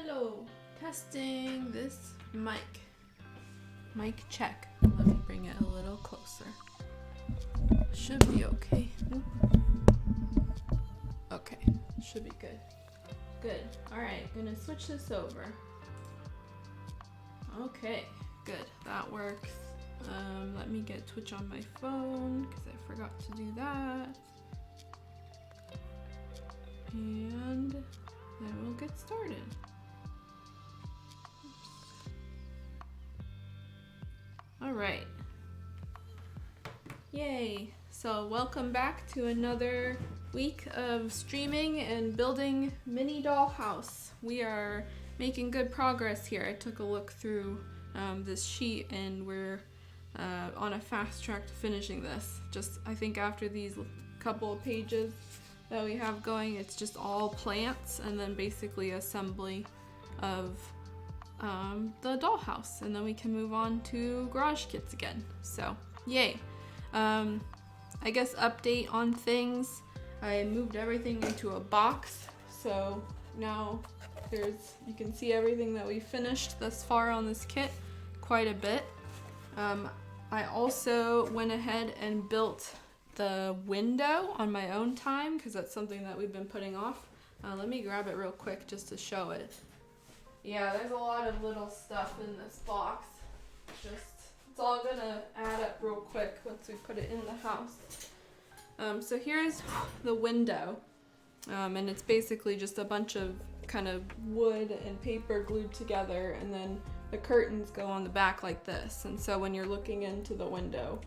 Hello, testing this mic. Mic check. Let me bring it a little closer. Should be okay. Okay, should be good. Good. Alright, gonna switch this over. Okay, good. That works. Let me get Twitch on my phone because I forgot to do that. And then we'll get started. All right. Yay. So welcome back to another week of streaming and building mini dollhouse. We are making good progress here. I took a look through this sheet and we're on a fast track to finishing this. Just I think after these couple of pages that we have going, it's just all plants and then basically assembly of the dollhouse, and then we can move on to garage kits again. So yay. I guess update on things. I moved everything into a box, so now you can see everything that we finished thus far on this kit, quite a bit. I also went ahead and built the window on my own time because that's something that we've been putting off. Let me grab it real quick just to show it. Yeah, there's a lot of little stuff in this box. It's all gonna add up real quick once we put it in the house. So here's the window, and it's basically just a bunch of kind of wood and paper glued together, and then the curtains go on the back like this. And so when you're looking into the window,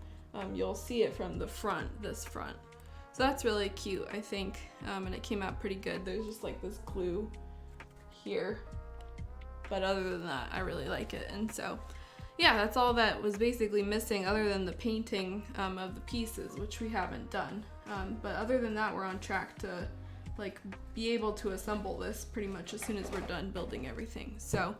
you'll see it from the front, this front. So that's really cute, I think, and it came out pretty good. There's just like this glue here, but other than that, I really like it. And so, yeah, that's all that was basically missing other than the painting of the pieces, which we haven't done. But other than that, we're on track to like be able to assemble this pretty much as soon as we're done building everything. So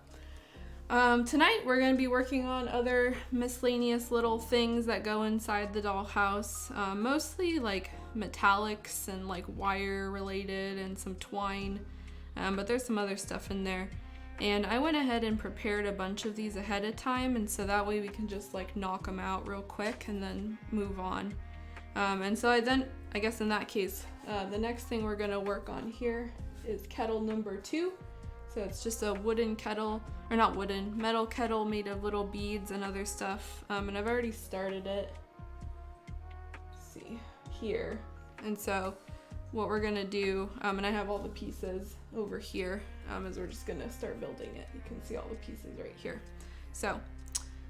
tonight we're going to be working on other miscellaneous little things that go inside the dollhouse, mostly like metallics and like wire related and some twine, but there's some other stuff in there. And I went ahead and prepared a bunch of these ahead of time, and so that way we can just like knock them out real quick and then move on. And so I guess in that case, the next thing we're going to work on here is kettle number 2. So it's just a wooden kettle, or not wooden, metal kettle made of little beads and other stuff. And I've already started it. Let's see, here. And so what we're gonna do, and I have all the pieces over here, as we're just gonna start building it. You can see all the pieces right here. So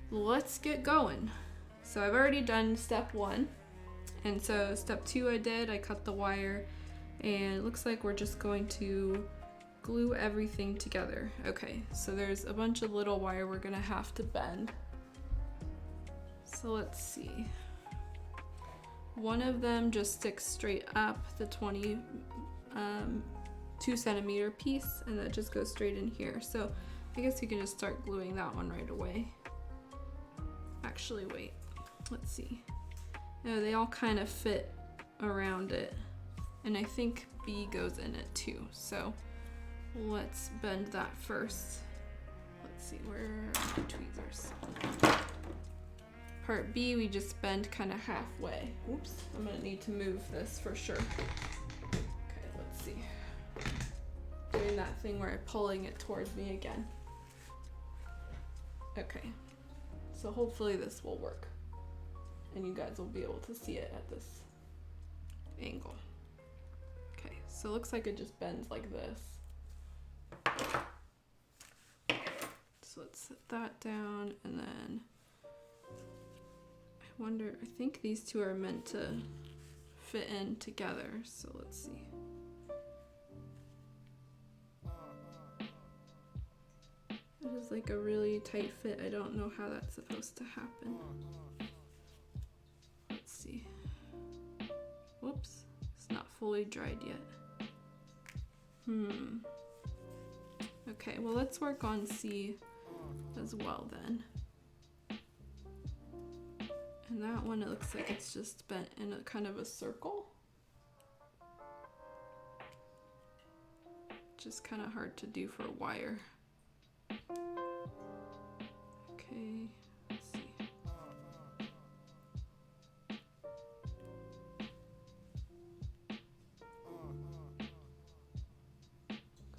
let's get going. So I've already done step 1. And so step 2 I cut the wire, and it looks like we're just going to glue everything together. Okay, so there's a bunch of little wire we're gonna have to bend. So let's see. One of them just sticks straight up, the 22 centimeter piece, and that just goes straight in here. So I guess we can just start gluing that one right away. Actually, wait, let's see. No, they all kind of fit around it, and I think B goes in it too. So let's bend that first. Let's see, where are my tweezers? Part B, we just bend kind of halfway. Oops, I'm gonna need to move this for sure. Okay, let's see. Doing that thing where I'm pulling it towards me again. Okay, so hopefully this will work, and you guys will be able to see it at this angle. Okay, so it looks like it just bends like this. So let's set that down, and then I think these two are meant to fit in together, so let's see. It is like a really tight fit. I don't know how that's supposed to happen. Let's see. Whoops, it's not fully dried yet. Okay, well let's work on C as well then. And that one, it looks like it's just bent in a kind of a circle. Just kind of hard to do for a wire. Okay, let's see.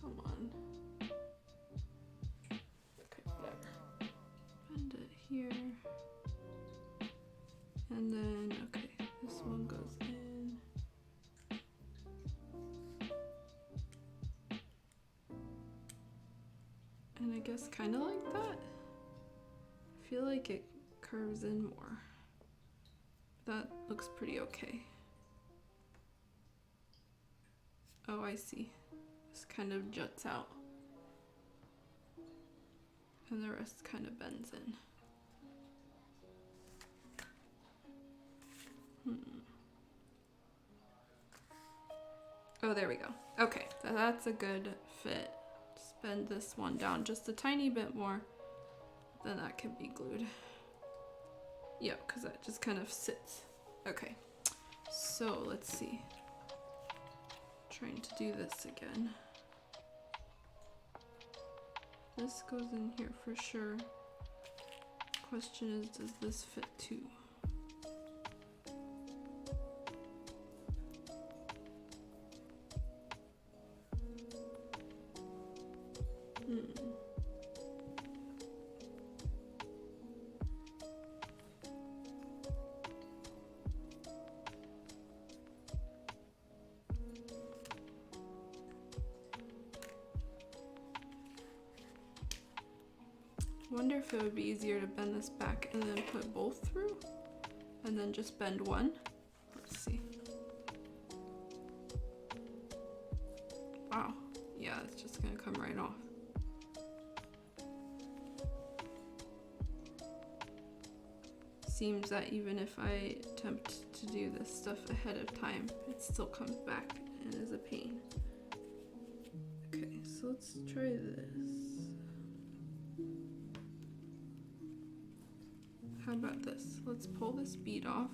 Come on. Okay, whatever. Bend it here. And then, okay, this one goes in. And I guess kind of like that. I feel like it curves in more. That looks pretty okay. Oh, I see. This kind of juts out. And the rest kind of bends in. Oh, there we go. Okay, so that's a good fit. Just bend this one down just a tiny bit more. Then that can be glued. Yep, because that just kind of sits. Okay, so let's see. Trying to do this again. This goes in here for sure. Question is, does this fit too? I wonder if it would be easier to bend this back and then put both through and then just bend one. Let's see. Wow, yeah, it's just gonna come right off. Seems that even if I attempt to do this stuff ahead of time, it still comes back and is a pain. Okay, so let's try this. How about this? Let's pull this bead off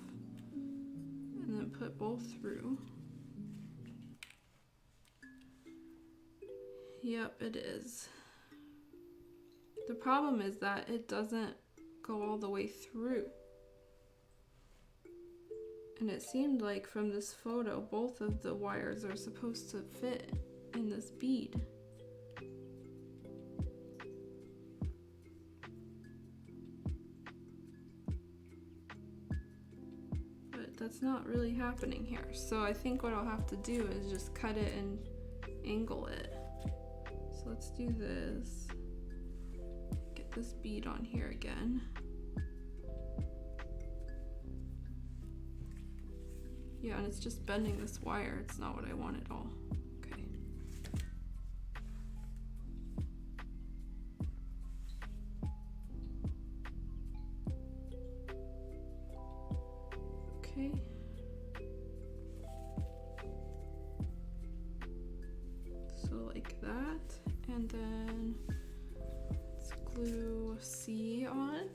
and then put both through. Yep, it is. The problem is that it doesn't go all the way through. And it seemed like from this photo, both of the wires are supposed to fit in this bead. But that's not really happening here. So I think what I'll have to do is just cut it and angle it. So let's do this. Get this bead on here again. Yeah, and it's just bending this wire. It's not what I want at all. Okay. Okay. So like that, and then let's glue C on.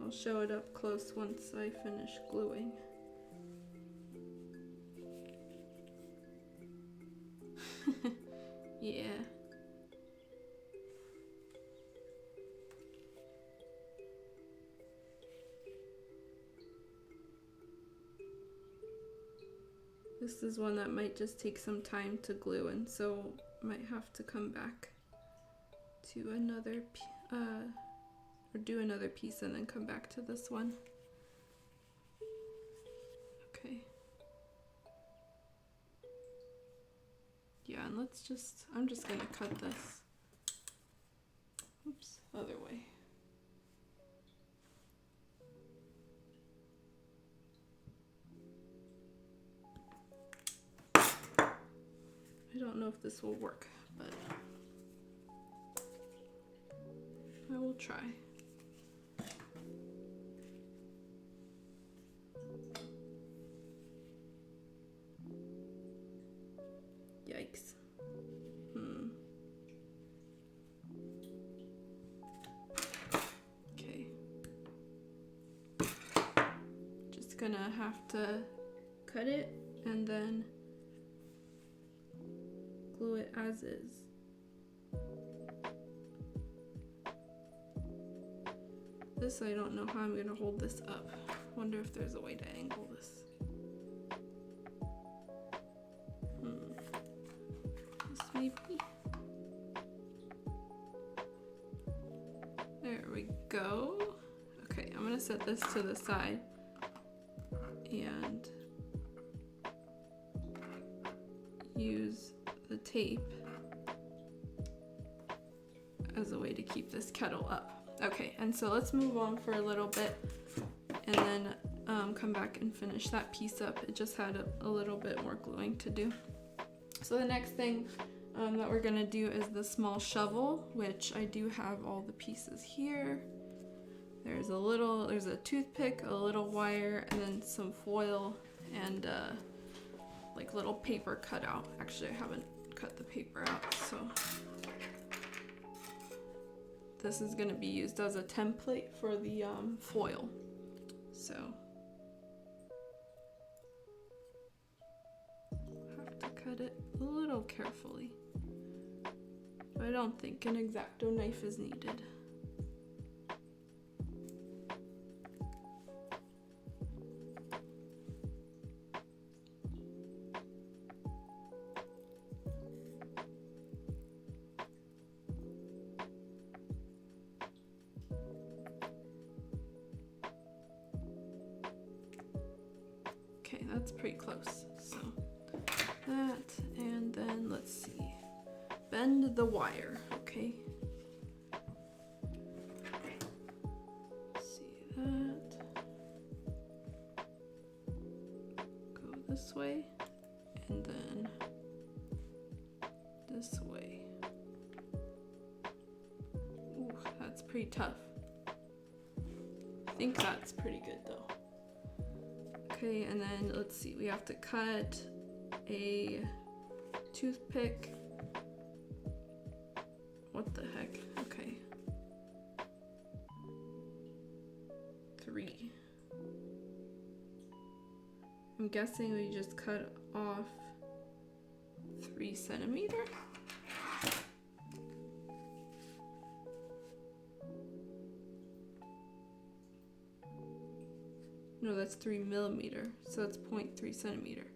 I'll show it up close once I finish gluing. Yeah. This is one that might just take some time to glue, and so might have to come back to another or do another piece and then come back to this one. Okay. Yeah, and I'm just gonna cut this. Oops, other way. I don't know if this will work, but I will try. Yikes. gonna have to cut it and then glue it as is. This, I don't know how I'm gonna hold this up. Wonder if there's a way to angle this. This maybe. There we go. Okay, I'm gonna set this to the side and use the tape as a way to keep this kettle up. Okay, and so let's move on for a little bit and then come back and finish that piece up. It just had a little bit more gluing to do. So the next thing that we're gonna do is the small shovel, which I do have all the pieces here. There's a toothpick, a little wire, and then some foil and like little paper cut out. Actually, I haven't cut the paper out, so this is going to be used as a template for the foil. So have to cut it a little carefully. I don't think an X-Acto knife is needed. Okay, that's pretty close. So that, and then let's see. Bend the wire, okay? See that. Go this way, and then this way. Ooh, that's pretty tough. I think that's pretty good though. Okay, and then let's see, we have to cut a toothpick. What the heck? Okay. 3. I'm guessing we just cut off 3 centimeters. No, that's 3 millimeter, so it's 0.3 centimeter.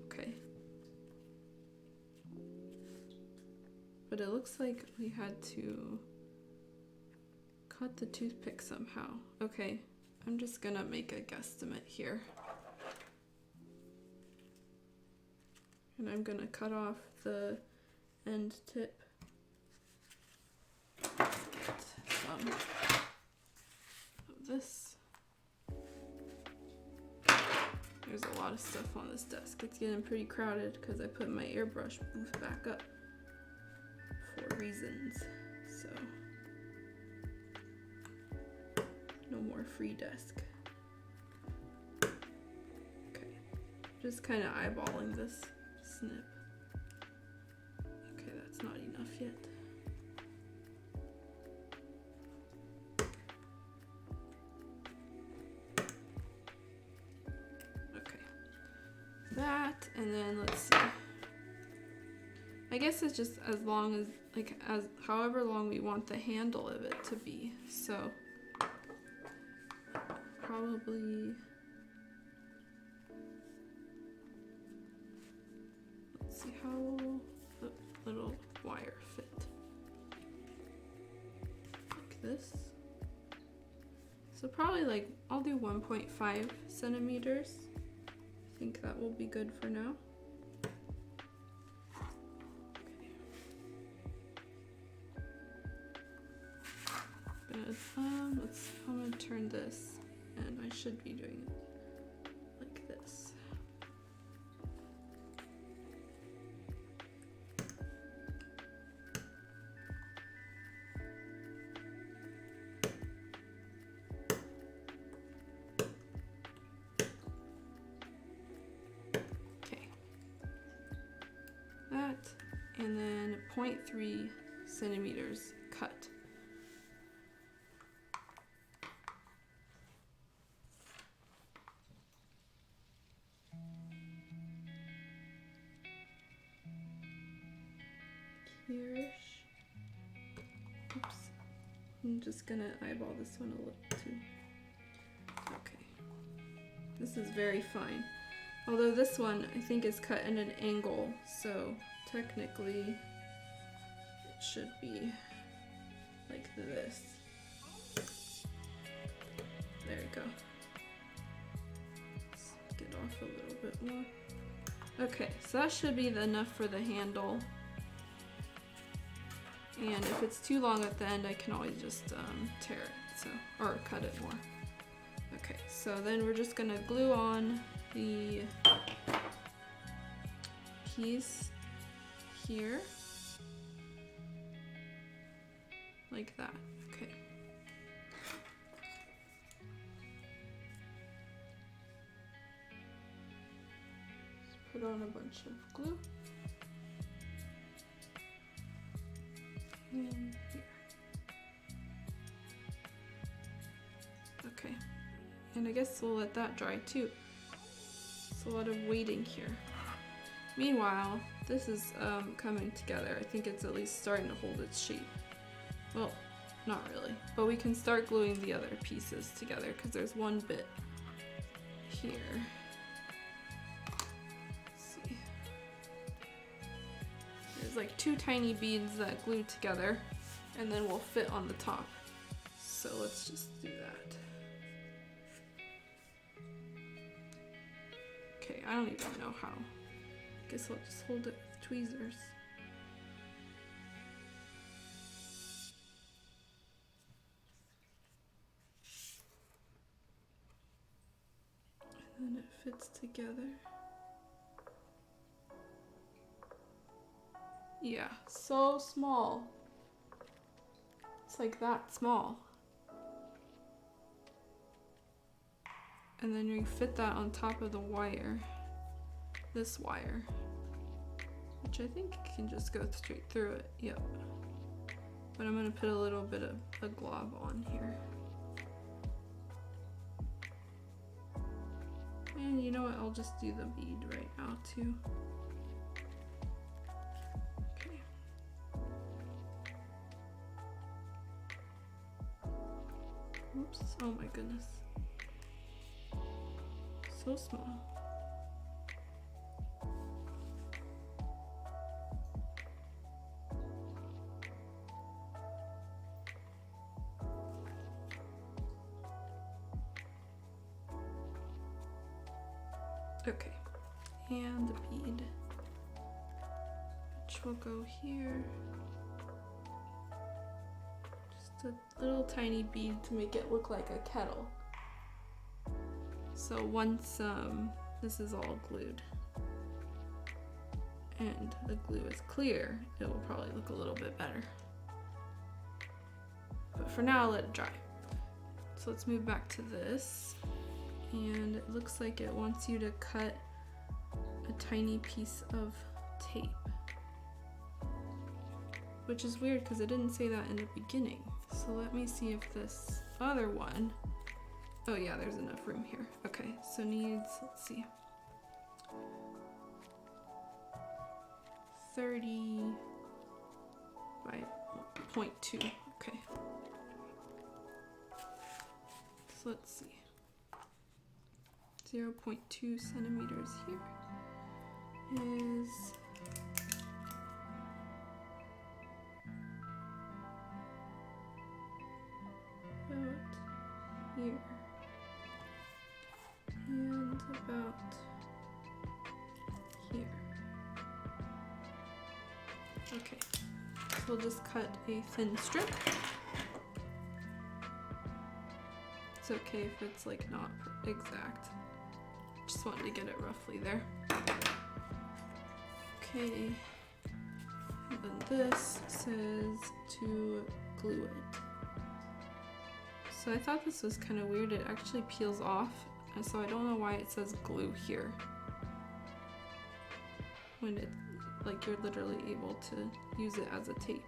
Okay. But it looks like we had to cut the toothpick somehow. Okay, I'm just gonna make a guesstimate here. And I'm gonna cut off the end tip. Let's get some of this. There's a lot of stuff on this desk. It's getting pretty crowded because I put my airbrush booth back up for reasons. So no more free desk. Okay, just kind of eyeballing this snip. Okay, that's not enough yet. That, and then let's see. I guess it's just as long as, like, as however long we want the handle of it to be. So probably, let's see, how will the little wire fit? Like this. So probably like, I'll do 1.5 centimeters. I think that will be good for now. Good. I'm gonna turn this, and I should be doing it like this. And then 0.3 centimeters cut. clearish. Oops. I'm just gonna eyeball this one a little too. Okay. This is very fine. Although this one I think is cut at an angle, so technically it should be like this. There you go. Let's get off a little bit more. Okay, so that should be enough for the handle. And if it's too long at the end, I can always just tear it, or cut it more. Okay, so then we're just gonna glue on the piece here, like that. Okay. Just put on a bunch of glue. And here. Okay, and I guess we'll let that dry too. It's a lot of waiting here. Meanwhile, this is coming together. I think it's at least starting to hold its shape. Well, not really, but we can start gluing the other pieces together because there's one bit here. There's like 2 tiny beads that glue together and then will fit on the top. So let's just do that. Okay, I don't even know how. I guess I'll just hold it with tweezers. And then it fits together. Yeah, so small. It's like that small. And then you fit that on top of the wire, this wire, which I think can just go straight through it. Yep. But I'm gonna put a little bit of a glob on here. And you know what, I'll just do the bead right now too. Okay. Oops, oh my goodness. So small. Okay, and the bead, which will go here. Just a little tiny bead to make it look like a kettle. So once this is all glued and the glue is clear, it will probably look a little bit better. But for now, I'll let it dry. So let's move back to this. And it looks like it wants you to cut a tiny piece of tape. Which is weird because it didn't say that in the beginning. So let me see if this other one, oh yeah, there's enough room here. Okay, so needs, let's see, 30 by 0.2, okay. So let's see. 0.2 centimeters here is about here and about here. Okay, so we'll just cut a thin strip. It's okay if it's like not exact. Just wanted to get it roughly there. Okay, and then this says to glue it. So I thought this was kind of weird. It actually peels off, and so I don't know why it says glue here. When it, like, you're literally able to use it as a tape.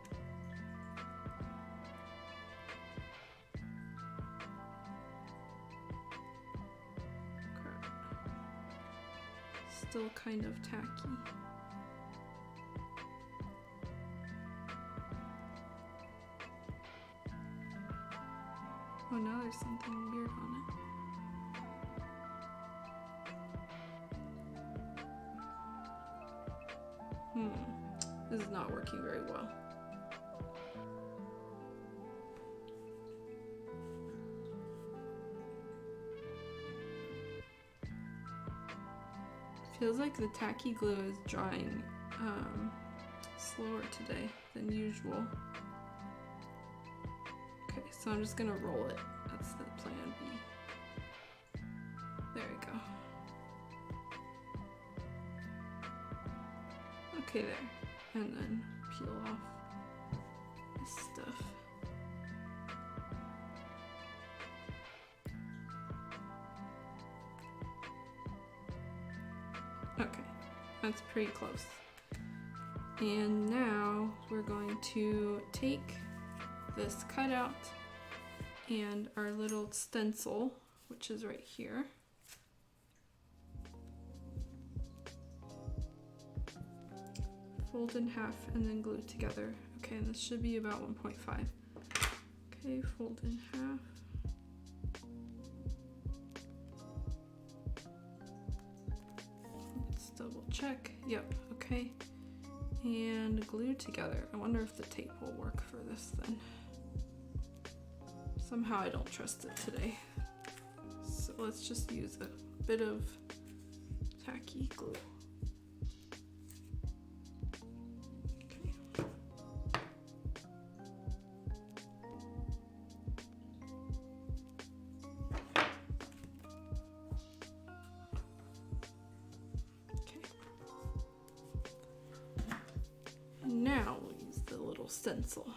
Still kind of tacky. Oh, now there's something weird on it. This is not working very well. Feels like the tacky glue is drying slower today than usual. Okay, so I'm just gonna roll it. That's the plan B. There we go. Okay, there. And then peel off this stuff. Okay, that's pretty close. And now we're going to take this cutout and our little stencil, which is right here. Fold in half and then glue it together. Okay, and this should be about 1.5. Okay, fold in half. Let's double check. Yep, okay. And glue together. I wonder if the tape will work for this then. Somehow I don't trust it today. So let's just use a bit of tacky glue. Now we'll use the little stencil.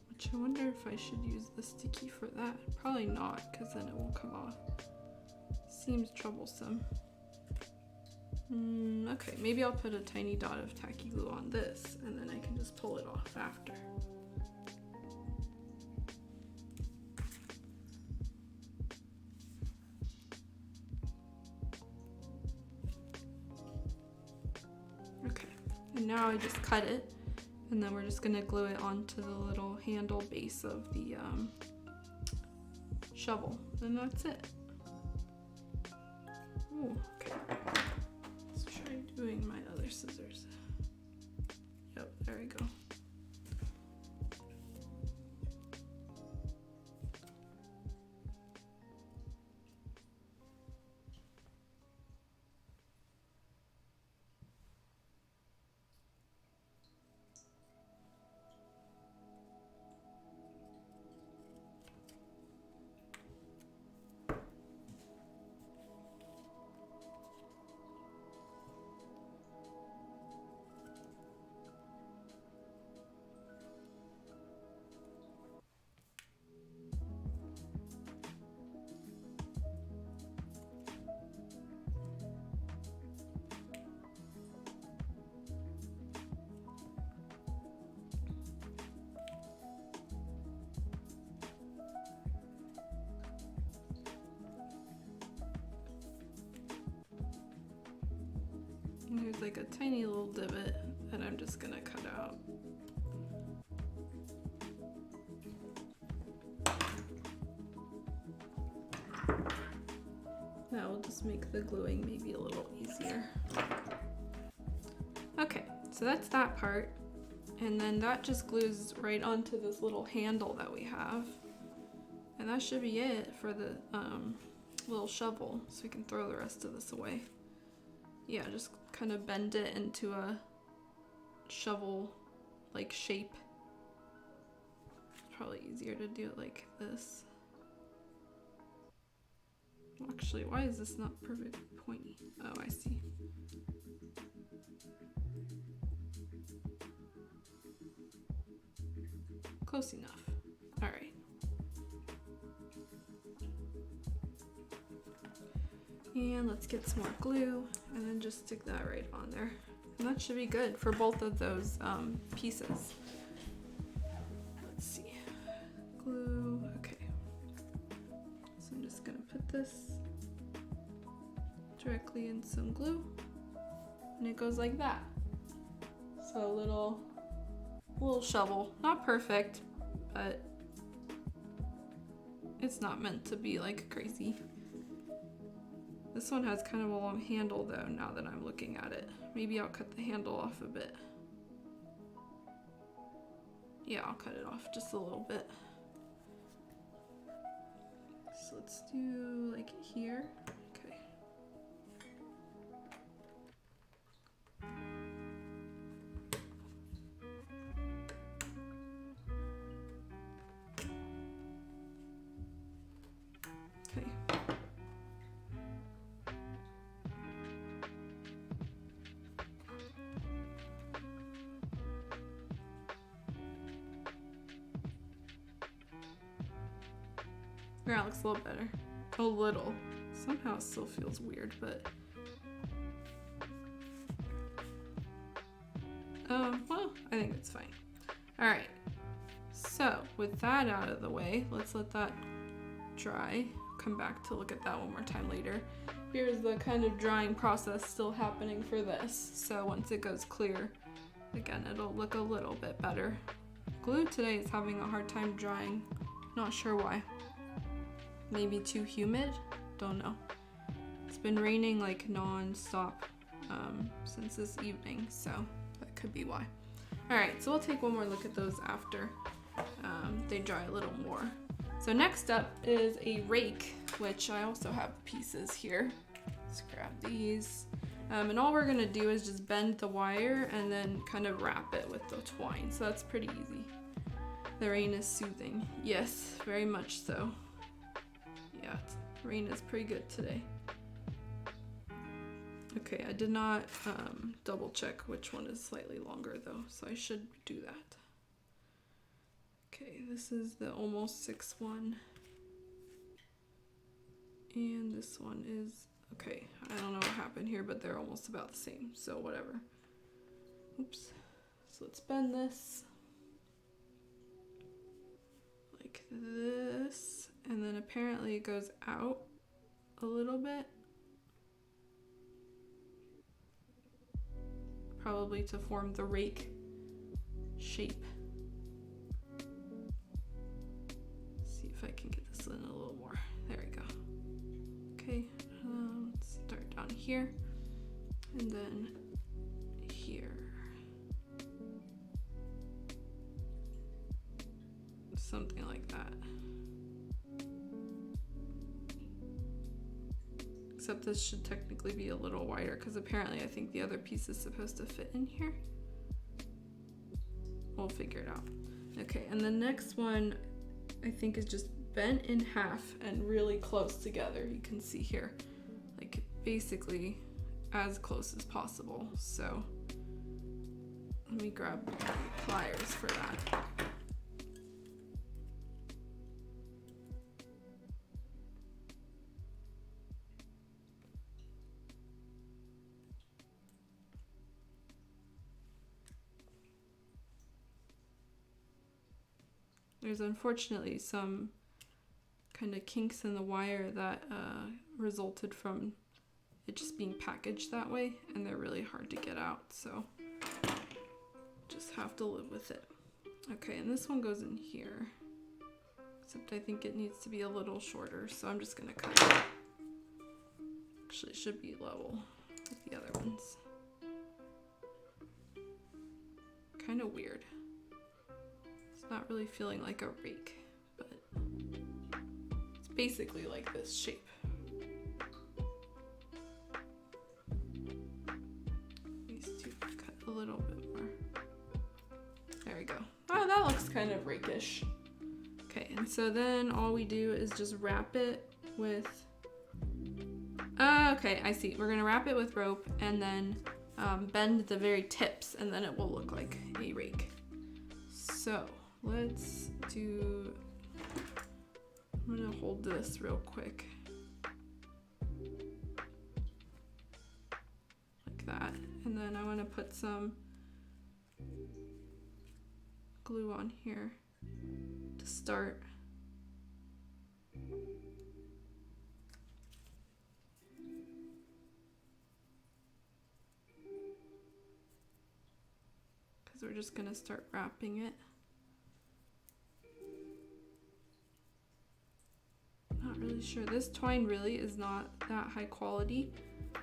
Which I wonder if I should use the sticky for that. Probably not, because then it won't come off. Seems troublesome. Okay, maybe I'll put a tiny dot of tacky glue on this, and then I can just pull it off after. And now I just cut it, and then we're just gonna glue it onto the little handle base of the shovel, and that's it. Ooh, okay. Let's try doing my other scissors. Yep, there we go. And there's like a tiny little divot that I'm just gonna cut out. That will just make the gluing maybe a little easier. Okay, so that's that part. And then that just glues right onto this little handle that we have. And that should be it for the little shovel, so we can throw the rest of this away. Yeah, just kind of bend it into a shovel-like shape. It's probably easier to do it like this. Actually, why is this not perfectly pointy? Oh, I see. Close enough. All right. And let's get some more glue and then just stick that right on there. And that should be good for both of those pieces. Let's see. Glue, okay. So I'm just gonna put this directly in some glue and it goes like that. So a little little shovel. Not perfect, but it's not meant to be like crazy. This one has kind of a long handle though, now that I'm looking at it. Maybe I'll cut the handle off a bit. Yeah, I'll cut it off just a little bit. So let's do like here. Okay. Okay. Yeah, it looks a little better. A little. Somehow it still feels weird, but well, I think it's fine. All right. So with that out of the way, let's let that dry. Come back to look at that one more time later. Here's the kind of drying process still happening for this. So once it goes clear, again, it'll look a little bit better. Glue today is having a hard time drying. Not sure why. Maybe too humid? Don't know. It's been raining like non-stop since this evening, so that could be why. All right, so we'll take one more look at those after they dry a little more. So next up is a rake, which I also have pieces here. Let's grab these. And all we're gonna do is just bend the wire and then kind of wrap it with the twine. So that's pretty easy. The rain is soothing. Yes, very much so. Yeah, rain is pretty good today. Okay, I did not double check which one is slightly longer though, so I should do that. Okay, this is the almost 6 one. And this one is, okay, I don't know what happened here, but they're almost about the same, so whatever. Oops. So let's bend this like this, and then apparently it goes out a little bit. Probably to form the rake shape. See if I can get this in a little more. There we go. Okay, let's start down here and then here. Something like that. Except this should technically be a little wider because apparently I think the other piece is supposed to fit in here. We'll figure it out. Okay, and the next one I think is just bent in half and really close together. You can see here, like basically as close as possible. So let me grab pliers for that. There's unfortunately some kind of kinks in the wire that resulted from it just being packaged that way, and they're really hard to get out, so just have to live with it. Okay, and this one goes in here, except I think it needs to be a little shorter, so I'm just gonna cut it. Actually, it should be level with the other ones. Kind of weird. Not really feeling like a rake, but it's basically like this shape. These two cut a little bit more. There we go. Oh, that looks kind of rakish. Okay, and so then all we do is just wrap it with, okay, I see. We're gonna wrap it with rope and then bend the very tips, and then it will look like a rake. So let's do, I'm gonna hold this real quick. Like that. And then I wanna put some glue on here to start. Because we're just gonna start wrapping it. Not really sure. This twine really is not that high quality,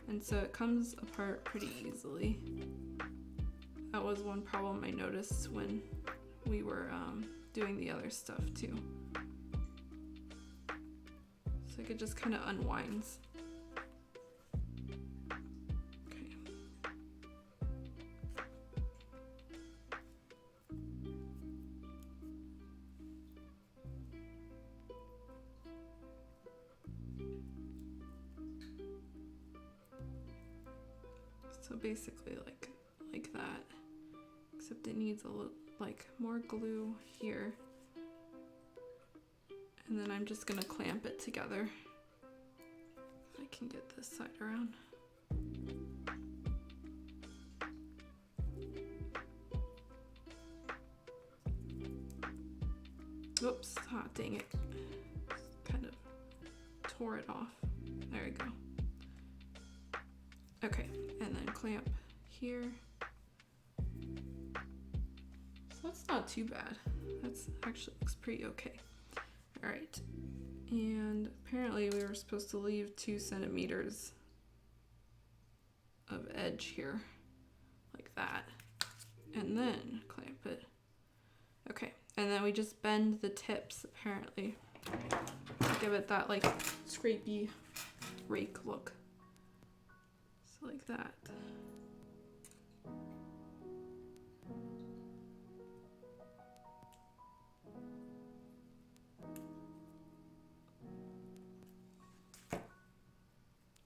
and so it comes apart pretty easily. That was one problem I noticed when we were doing the other stuff too. So it just kind of unwinds. Okay. So basically like that, except it needs a little more glue here. And then I'm just gonna clamp it together. I can get this side around. Oops, dang it. Kind of tore it off. There we go. Okay, and then clamp here. So that's not too bad. That's actually looks pretty okay. All right, and apparently we were supposed to leave 2 centimeters of edge here, like that, and then clamp it. Okay, and then we just bend the tips, apparently. Give it that like scrapey rake look. So like that.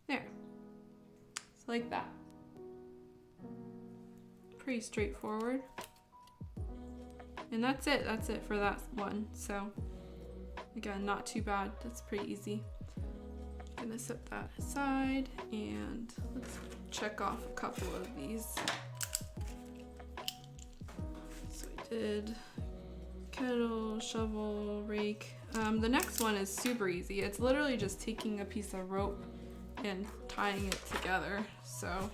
There. So like that. Pretty straightforward. And that's it for that one. So again, not too bad. That's pretty easy. I'm gonna set that aside and let's check off a couple of these. So we did kettle, shovel, rake. The next one is super easy. It's literally just taking a piece of rope and tying it together. So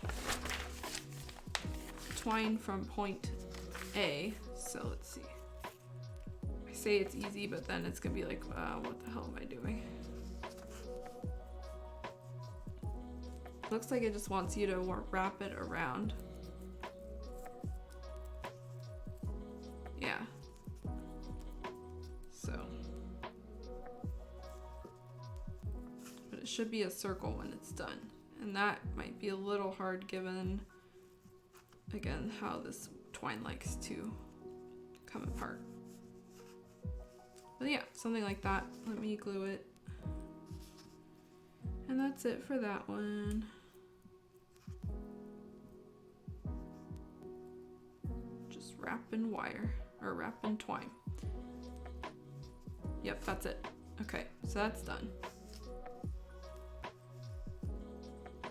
twine from point A. So let's see. I say it's easy, but then it's gonna be like, what the hell am I doing? Looks like it just wants you to wrap it around. Yeah. So. But it should be a circle when it's done. And that might be a little hard given, again, how this twine likes to come apart. But yeah, something like that. Let me glue it. And that's it for that one. Just wrap in wire, or wrap in twine. Yep, that's it. Okay, so that's done.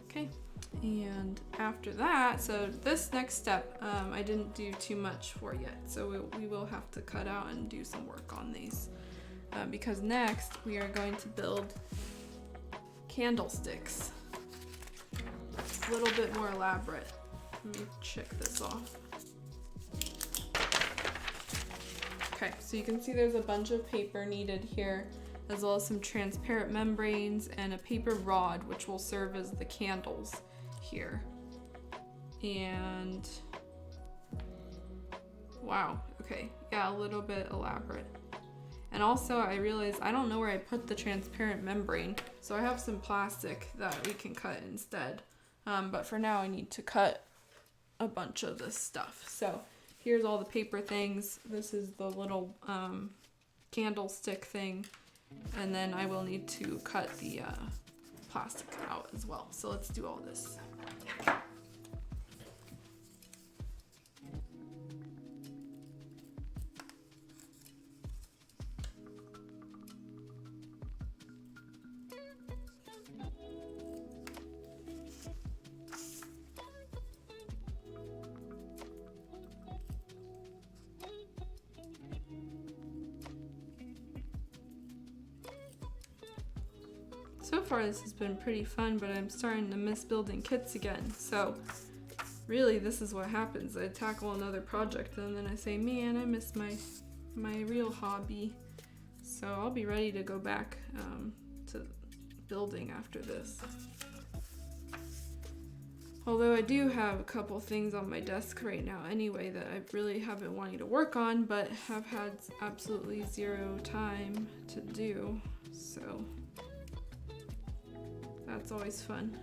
Okay, and after that, so this next step, I didn't do too much for yet, so we will have to cut out and do some work on these. Because next we are going to build candlesticks. It's a little bit more elaborate. Let me check this off. Okay, so you can see there's a bunch of paper needed here, as well as some transparent membranes and a paper rod, which will serve as the candles here. And wow, okay, yeah, a little bit elaborate. And also I realized I don't know where I put the transparent membrane, so I have some plastic that we can cut instead. But for now I need to cut a bunch of this stuff. So here's all the paper things. This is the little candlestick thing. And then I will need to cut the plastic out as well. So let's do all this. So far this has been pretty fun, but I'm starting to miss building kits again. So really, this is what happens. I tackle another project and then I say, man, I miss my real hobby. So I'll be ready to go back to building after this. Although I do have a couple things on my desk right now anyway that I really have been wanting to work on, but have had absolutely zero time to do, so that's always fun.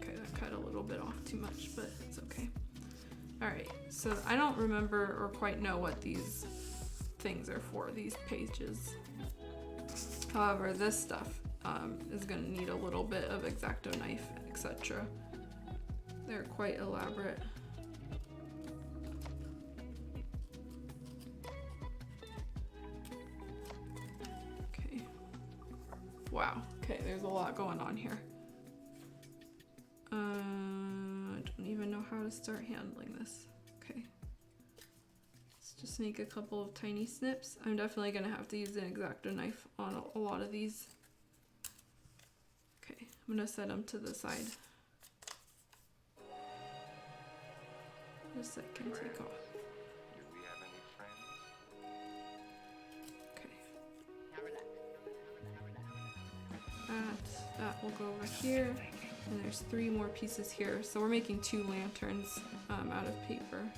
Okay, that cut a little bit off too much, but it's okay. Alright, so I don't remember or quite know what these things are for, these pages. However, this stuff is going to need a little bit of X-Acto knife, etc. They're quite elaborate. Okay. Wow. Okay, there's a lot going on here. I don't even know how to start handling this. Okay. Let's just make a couple of tiny snips. I'm definitely going to have to use an X-Acto knife on a lot of these. Okay, I'm gonna set them to the side. Just so I can take off. Do we have any friends? Okay. That will go over here. And there's 3 more pieces here. So we're making 2 lanterns out of paper.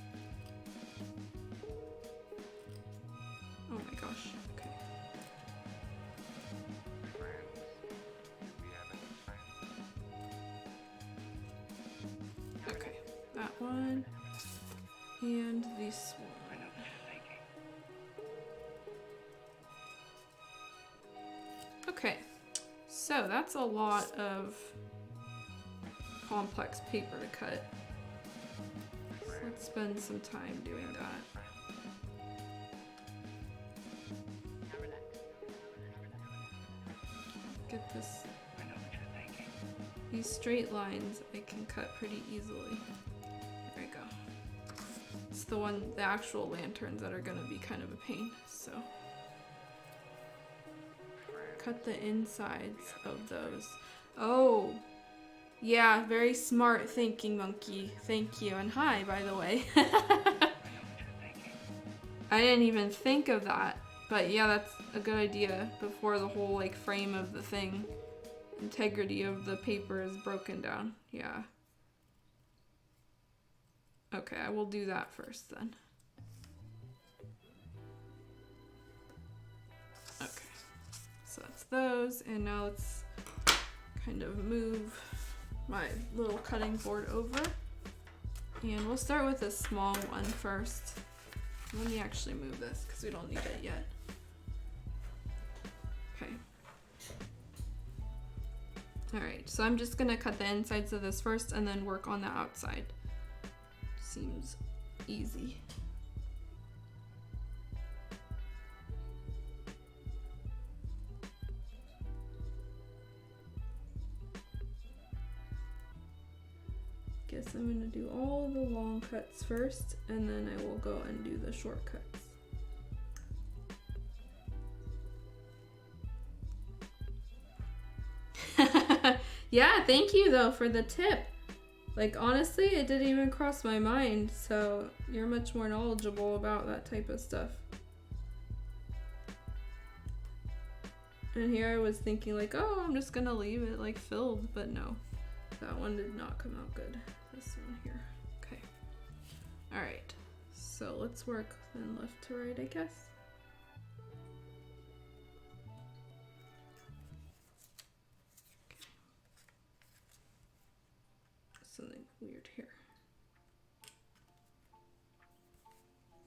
Oh my gosh. Okay. Friends? Do we have any friends? Okay. That one. And this one. Okay. So that's a lot of complex paper to cut. So let's spend some time doing that. Get this. These straight lines I can cut pretty easily. There we go. It's the actual lanterns that are gonna be kind of a pain, so. Cut the insides of those. Oh! Yeah, very smart thinking, monkey. Thank you, and hi, by the way. I didn't even think of that, but yeah, that's a good idea before the whole like frame of the thing, integrity of the paper is broken down. Yeah. Okay, I will do that first then. Okay, so that's those, and now let's kind of move my little cutting board over. And we'll start with a small one first. Let me actually move this because we don't need it yet. Okay. Alright, so I'm just gonna cut the insides of this first and then work on the outside. Seems easy. Guess I'm gonna do all the long cuts first, and then I will go and do the shortcuts. Yeah, thank you though for the tip. Like honestly, it didn't even cross my mind, so you're much more knowledgeable about that type of stuff. And here I was thinking like, oh, I'm just gonna leave it like filled, but no. That one did not come out good. This one here. Okay. Alright. So let's work then left to right, I guess. Okay. Something weird here.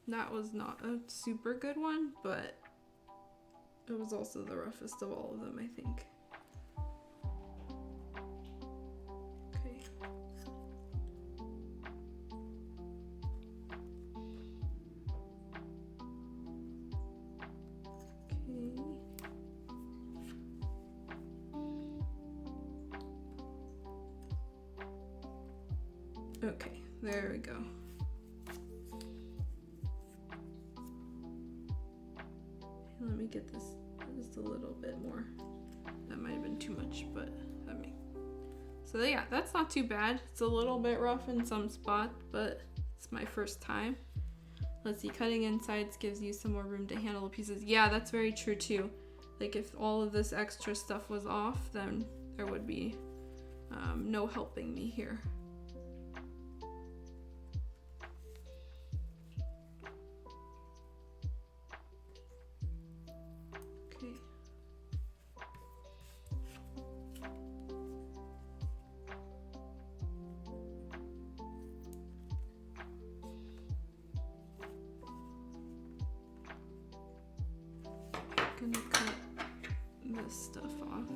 That was not a super good one, but it was also the roughest of all of them, I think. Okay, there we go. Let me get this just a little bit more. That might have been too much, but that makes So yeah, that's not too bad. It's a little bit rough in some spots, but it's my first time. Let's see, cutting insides gives you some more room to handle the pieces. Yeah, that's very true too. Like if all of this extra stuff was off, then there would be no helping me here. Okay. Gonna cut this stuff off.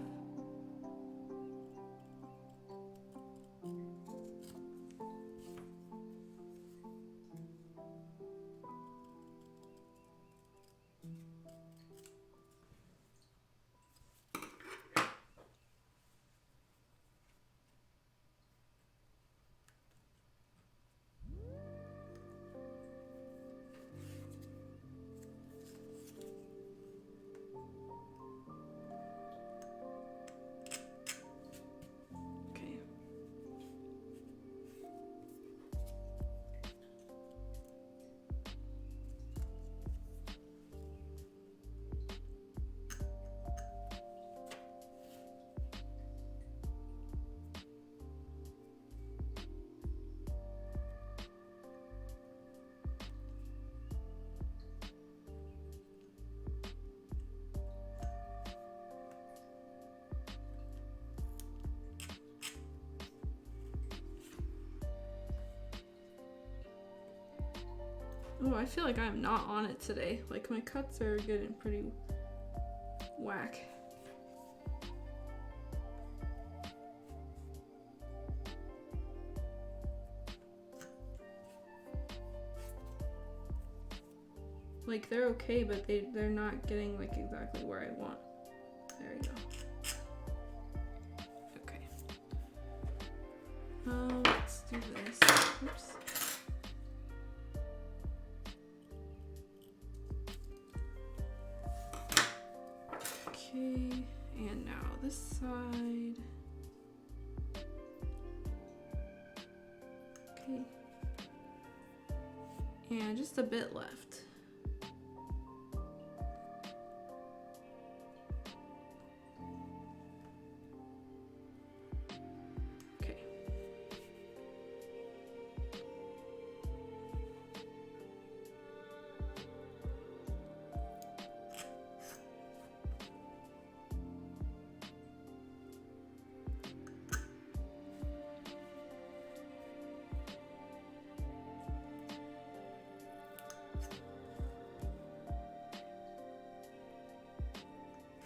Okay. Oh, I feel like I'm not on it today. Like my cuts are getting pretty whack. Like they're okay, but they're not getting like exactly where I want. There we go. Okay. Let's do this. Oops. Okay, and now this side. Okay. And just a bit left. Okay.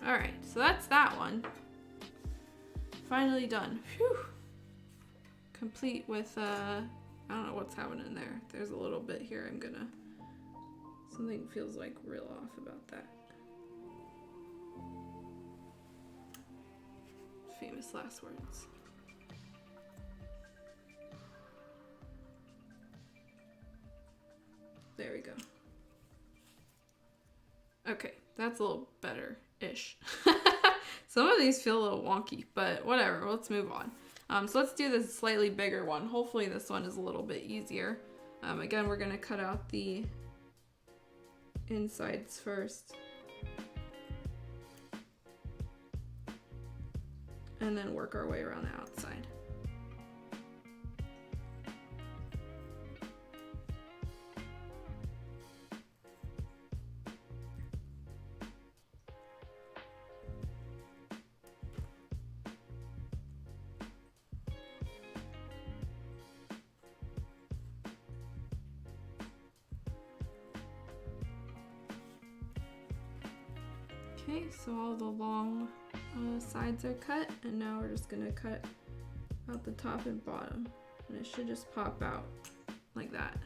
All right, so that's that one. Finally done. Phew. Complete with, I don't know what's happening there. There's a little bit here something feels like real off about that. Famous last words. There we go. Okay, that's a little better-ish. Some of these feel a little wonky, but whatever, let's move on. So let's do this slightly bigger one. Hopefully this one is a little bit easier. Again, we're gonna cut out the insides first. And then work our way around the outside. Okay, so all the long sides are cut, and now we're just gonna cut out the top and bottom, and it should just pop out like that.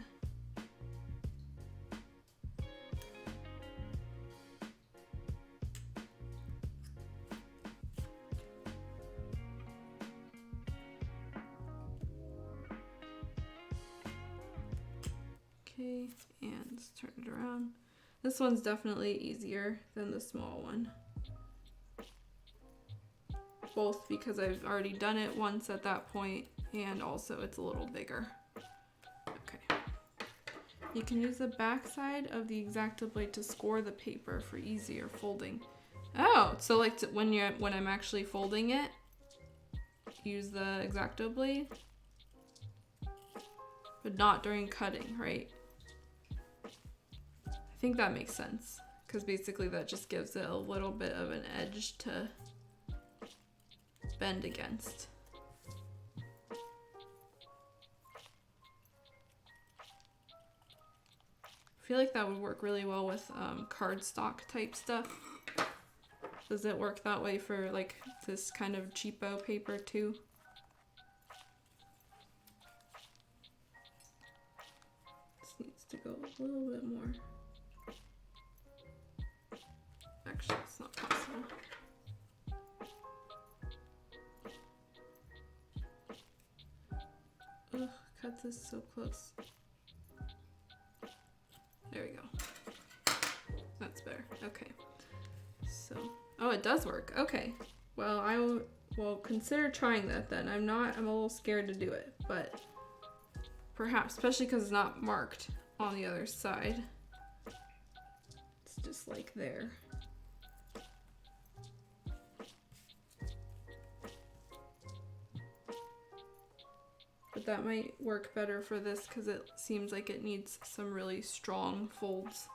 Okay, and let's turn it around. This one's definitely easier than the small one. both because I've already done it once at that point, and also it's a little bigger. Okay. You can use the back side of the X-Acto blade to score the paper for easier folding. Oh, so like when I'm actually folding it, use the X-Acto blade, but not during cutting, right? I think that makes sense, because basically that just gives it a little bit of an edge to bend against. I feel like that would work really well with cardstock type stuff. Does it work that way for like this kind of cheapo paper too? This needs to go a little bit more. Actually, it's not possible. Ugh, cut this so close. There we go. That's better. Okay. So, oh, it does work. Okay. Well, I will consider trying that then. I'm a little scared to do it, but perhaps, especially because it's not marked on the other side. It's just like there. But that might work better for this because it seems like it needs some really strong folds.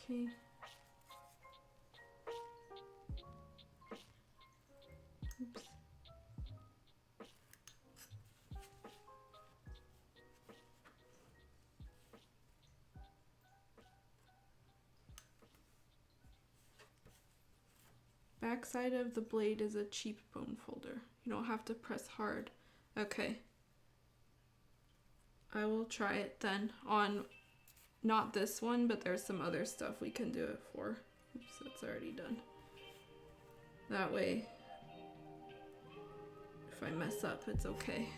Okay. Oops. Backside of the blade is a cheap bone folder. You don't have to press hard. Okay. I will try it then on not this one, but there's some other stuff we can do it for. Oops, it's already done. That way, if I mess up, it's okay.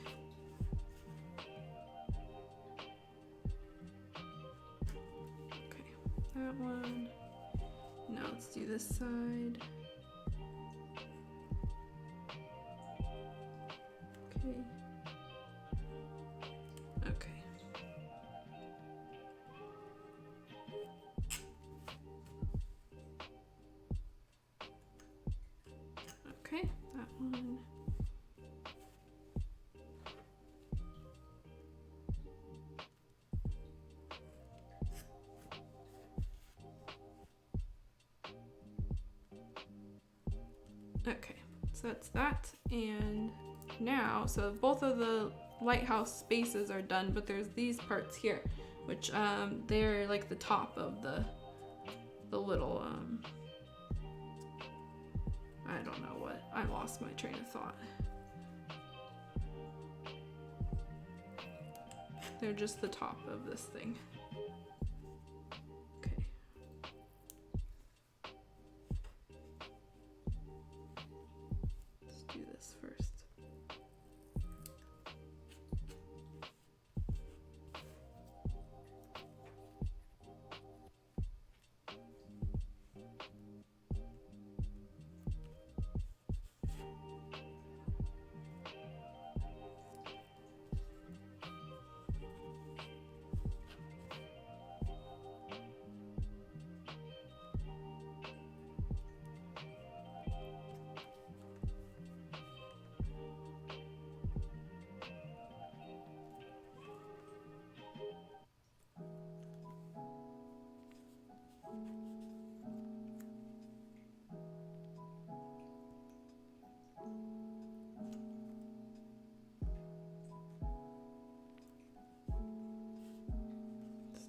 Okay, that one. Now let's do this side. Okay. Okay. Okay, that one. Okay, so that's that. And now, so both of the lighthouse spaces are done, but there's these parts here, which they're like the top of the little I don't know what, I lost my train of thought. They're just the top of this thing. Okay. Let's do this first.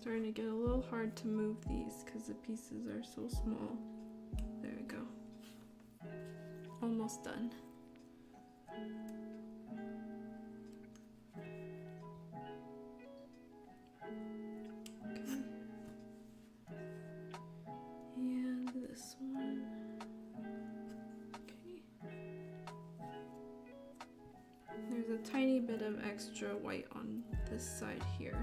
Starting to get a little hard to move these because the pieces are so small. There we go. Almost done. Okay. And this one. Okay. There's a tiny bit of extra white on this side here.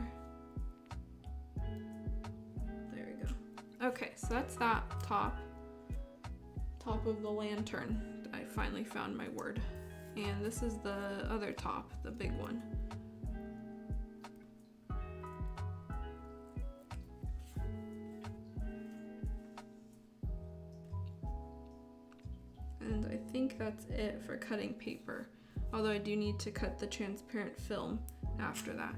There we go. Okay, so that's that top of the lantern. I finally found my word. And this is the other top, the big one. And I think that's it for cutting paper. Although I do need to cut the transparent film after that.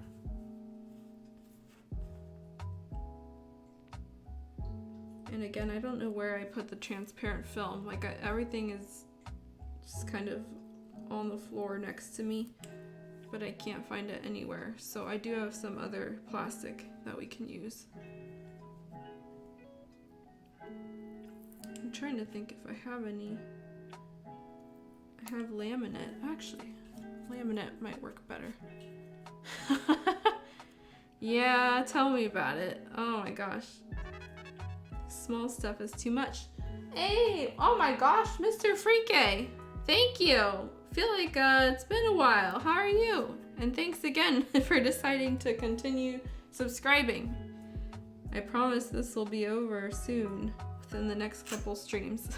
And again, I don't know where I put the transparent film. Like everything is just kind of on the floor next to me, but I can't find it anywhere. So I do have some other plastic that we can use. I'm trying to think if I have any. I have laminate. Actually, laminate might work better. Yeah, tell me about it. Oh my gosh. Small stuff is too much. Hey, oh my gosh, Mr. Freaky. Thank you. Feel like it's been a while. How are you? And thanks again for deciding to continue subscribing. I promise this will be over soon, within the next couple streams.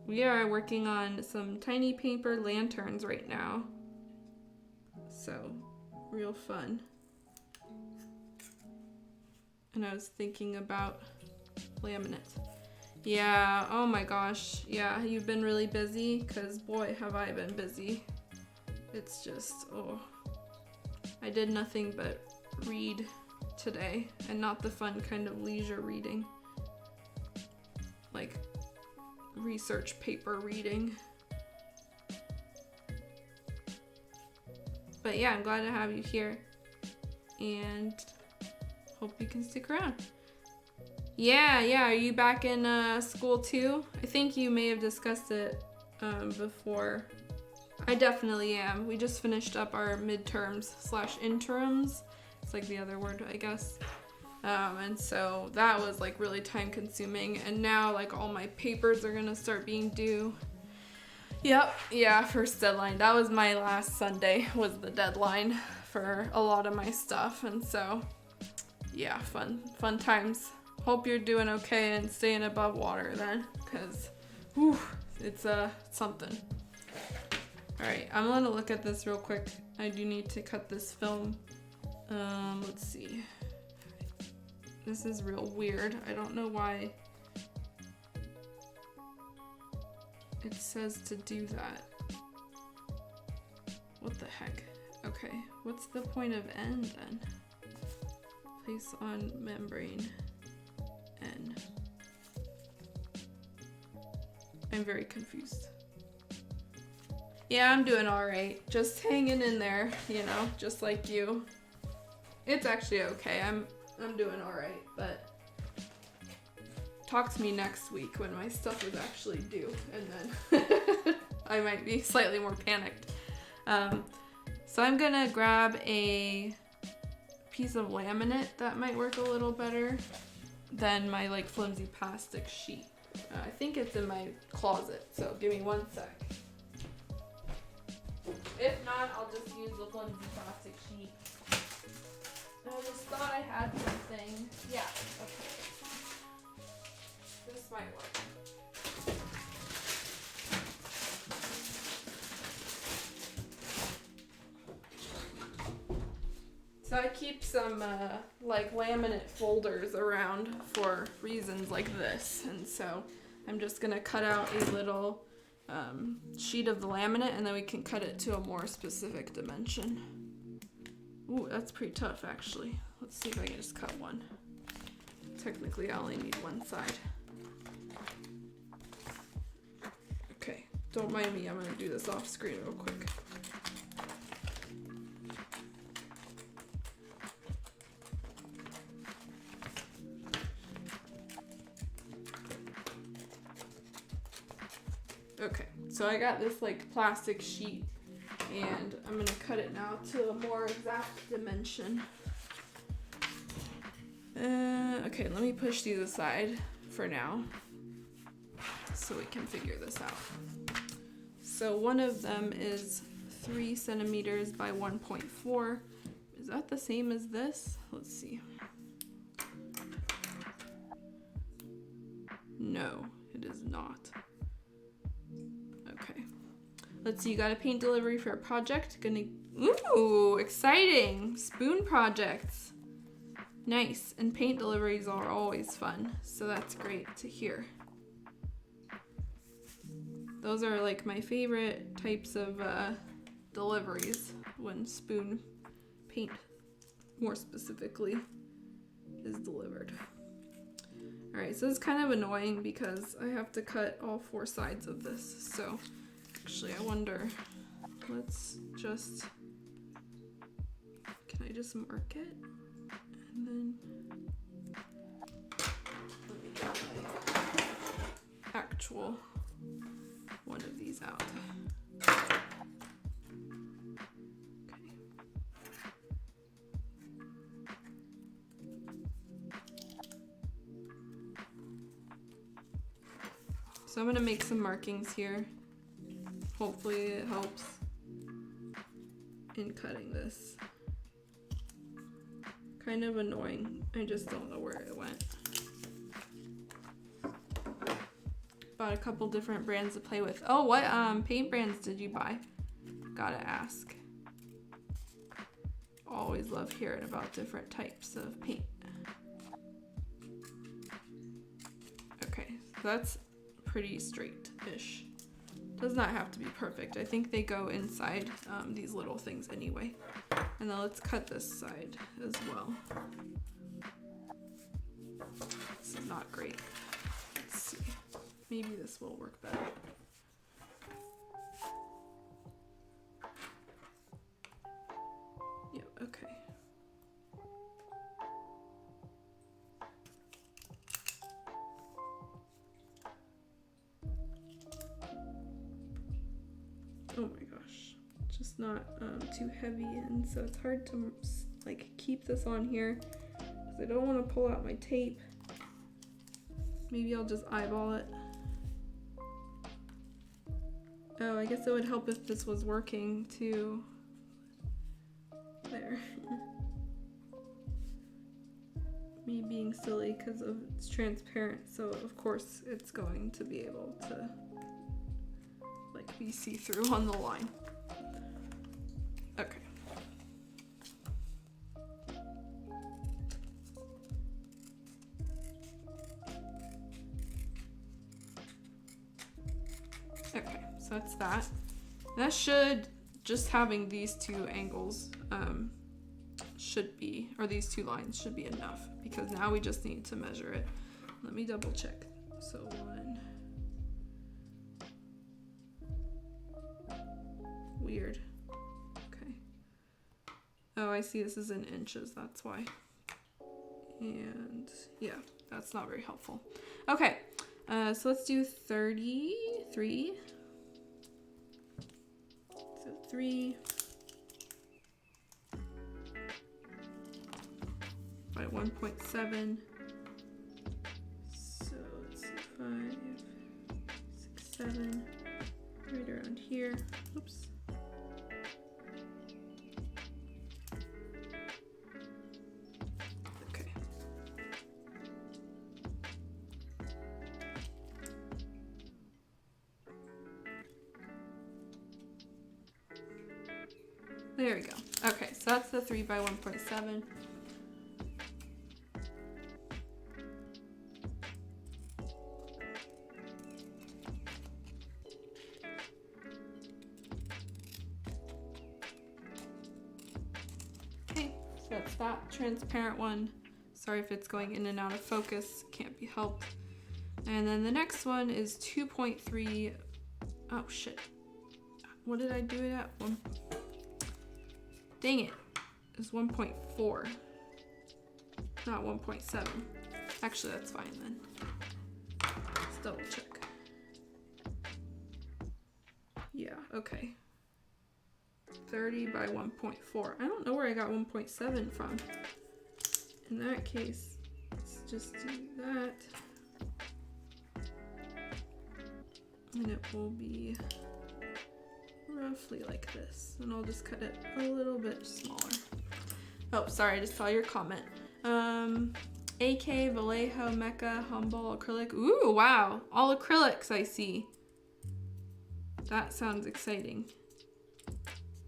We are working on some tiny paper lanterns right now. So, real fun. And I was thinking about laminate. Yeah, oh my gosh. Yeah, you've been really busy, because boy, have I been busy. It's just, oh. I did nothing but read today, and not the fun kind of leisure reading. Like research paper reading. But yeah, I'm glad to have you here, and hope you can stick around. Yeah, are you back in school too? I think you may have discussed it before. I definitely am. We just finished up our midterms / interims. It's like the other word, I guess. And so that was like really time consuming, and now like all my papers are gonna start being due. Yep, yeah, first deadline. That was my last Sunday was the deadline for a lot of my stuff, and so yeah, fun times. Hope you're doing okay and staying above water then, because it's something. All right, I'm gonna look at this real quick. I do need to cut this film. Let's see. This is real weird. I don't know why it says to do that. What the heck? Okay, what's the point of N then? Place on membrane N. I'm very confused. Yeah, I'm doing all right. Just hanging in there, you know, just like you. It's actually okay. I'm doing all right, but talk to me next week when my stuff is actually due, and then I might be slightly more panicked. So I'm gonna grab a piece of laminate that might work a little better than my like flimsy plastic sheet. I think it's in my closet, so give me one sec. If not, I'll just use the flimsy plastic sheet. I just thought I had something. Yeah, okay. This might work. So I keep some like laminate folders around for reasons like this, and so I'm just gonna cut out a little sheet of the laminate, and then we can cut it to a more specific dimension. Ooh, that's pretty tough actually. Let's see if I can just cut one. Technically I only need one side. Okay, don't mind me, I'm gonna do this off screen real quick. Okay, so I got this like plastic sheet, and I'm gonna cut it now to a more exact dimension. Okay, let me push these aside for now so we can figure this out. So one of them is 3 centimeters by 1.4. Is that the same as this? Let's see. No, it is not. Okay. Let's see, you got a paint delivery for a project. Ooh, exciting! Spoon projects. Nice, and paint deliveries are always fun, so that's great to hear. Those are like my favorite types of deliveries, when spoon paint, more specifically, is delivered. Alright, so it's kind of annoying because I have to cut all 4 sides of this, so actually I wonder, let's just, can I just mark it? And then, let me get my actual one of these out. Okay. So I'm gonna make some markings here. Hopefully it helps in cutting this. Kind of annoying. I just don't know where it went. Bought a couple different brands to play with. Oh, what paint brands did you buy? Gotta ask. Always love hearing about different types of paint. Okay, so that's pretty straight-ish. Does not have to be perfect. I think they go inside these little things anyway. And then let's cut this side as well. This is not great. Let's see. Maybe this will work better. Yeah, okay. Oh my gosh, just not too heavy, and so it's hard to like keep this on here because I don't want to pull out my tape. Maybe I'll just eyeball it. Oh, I guess it would help if this was working too. There. Me being silly because it's transparent, so of course it's going to be able to like be see-through on the line. Okay. Okay, so that's that. That should, just having these 2 angles should be, or these 2 lines should be enough, because now we just need to measure it. Let me double check. So 1. Weird. Okay. Oh, I see this is in inches, that's why. And yeah, that's not very helpful. Okay, so let's do 33. So 3 by 1.7. So let's see, 5, 6, 7, right around here. Oops. Okay. There we go. Okay, so that's the 3 by 1.7. Okay, so that's that transparent one. Sorry if it's going in and out of focus, can't be helped. And then the next one is 2.3. Oh shit. What did I do it at? Dang it. It's 1.4. Not 1.7. Actually, that's fine then. Let's double check. Yeah, okay. 30 by 1.4. I don't know where I got 1.7 from. In that case, let's just do that. And it will be roughly like this. And I'll just cut it a little bit smaller. Oh, sorry, I just saw your comment. AK, Vallejo, Mecca, Humble, Acrylic. Ooh, wow. All acrylics I see. That sounds exciting.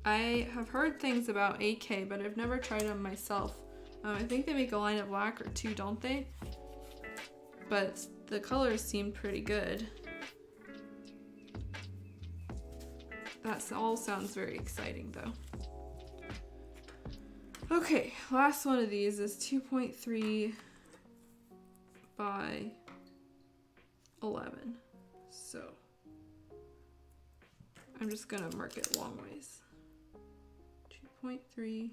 I have heard things about AK, but I've never tried them myself. I think they make a line of lacquer too, don't they? But the colors seem pretty good. That all sounds very exciting though. Okay, last one of these is 2.3 by 11. So I'm just gonna mark it long ways. 2.3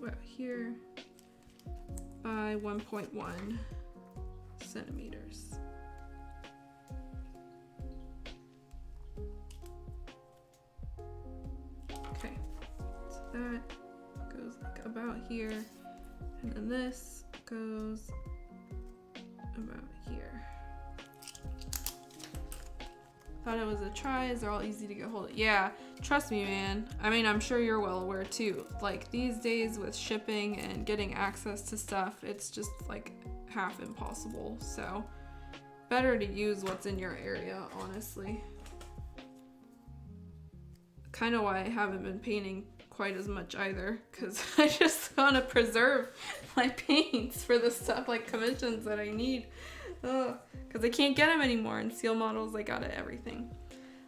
about here by 1.1 centimeters. Okay, so that goes like about here, and then this goes about here. Thought it was a try. They're all easy to get hold of. Yeah, trust me, man. I mean, I'm sure you're well aware too. Like these days with shipping and getting access to stuff, it's just like half impossible. So better to use what's in your area, honestly. Kind of why I haven't been painting quite as much either, because I just want to preserve my paints for the stuff like commissions that I need. Because I can't get them anymore. In seal models, I got it everything.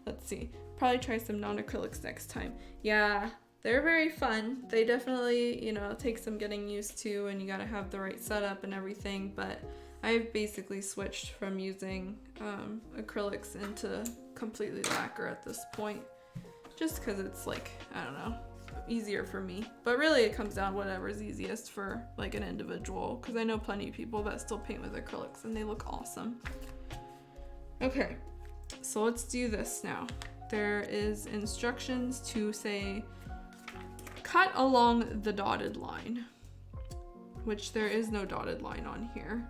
Let's see. Probably try some non-acrylics next time. Yeah, they're very fun. They definitely, you know, take some getting used to, and you gotta have the right setup and everything. But I've basically switched from using acrylics into completely lacquer at this point. Just because it's like, I don't know, easier for me. But really it comes down to whatever's easiest for like an individual, because I know plenty of people that still paint with acrylics and they look awesome. Okay, so let's do this now. There is instructions to say cut along the dotted line, which there is no dotted line on here,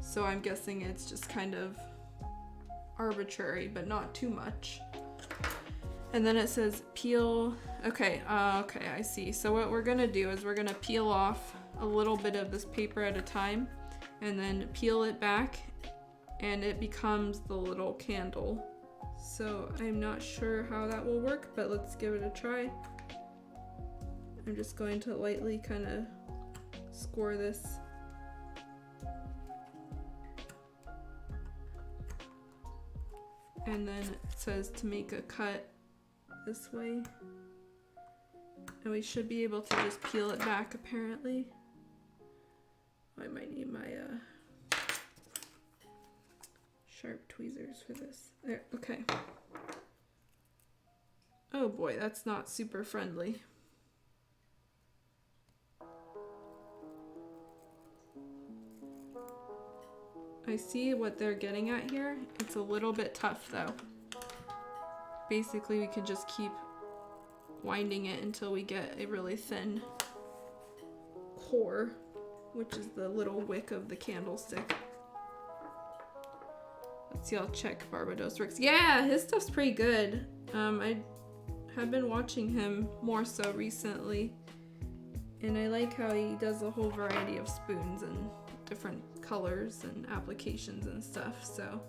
so I'm guessing it's just kind of arbitrary, but not too much. And then it says peel. Okay, I see. So what we're gonna do is we're gonna peel off a little bit of this paper at a time and then peel it back, and it becomes the little candle. So I'm not sure how that will work, but let's give it a try. I'm just going to lightly kind of score this. And then it says to make a cut this way, and we should be able to just peel it back apparently. I might need my sharp tweezers for this. There, okay. Oh boy, that's not super friendly. I see what they're getting at here. It's a little bit tough though. Basically, we can just keep winding it until we get a really thin core, which is the little wick of the candlestick. Let's see, I'll check Barbados Rick's. Yeah, his stuff's pretty good. I have been watching him more so recently, and I like how he does a whole variety of spoons and different colors and applications and stuff. So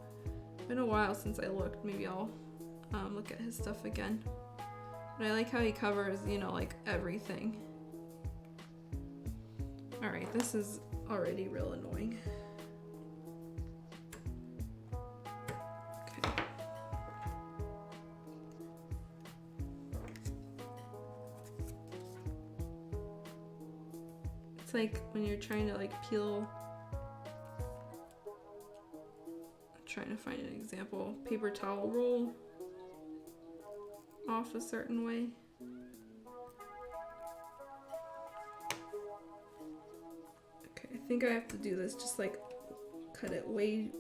it's been a while since I looked. Maybe I'll look at his stuff again. But I like how he covers, you know, like everything. All right, this is already real annoying. Okay. It's like when you're trying to like peel, I'm trying to find an example, paper towel roll off a certain way. Okay, I think I have to do this, just like cut it way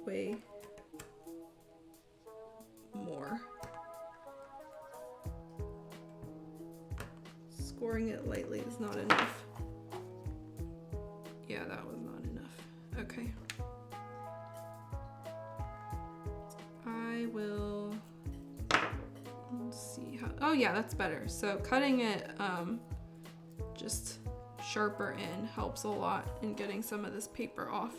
more. Scoring it lightly is not enough. Yeah, that was not enough. Okay. I will Oh yeah, that's better. So cutting it just sharper in helps a lot in getting some of this paper off.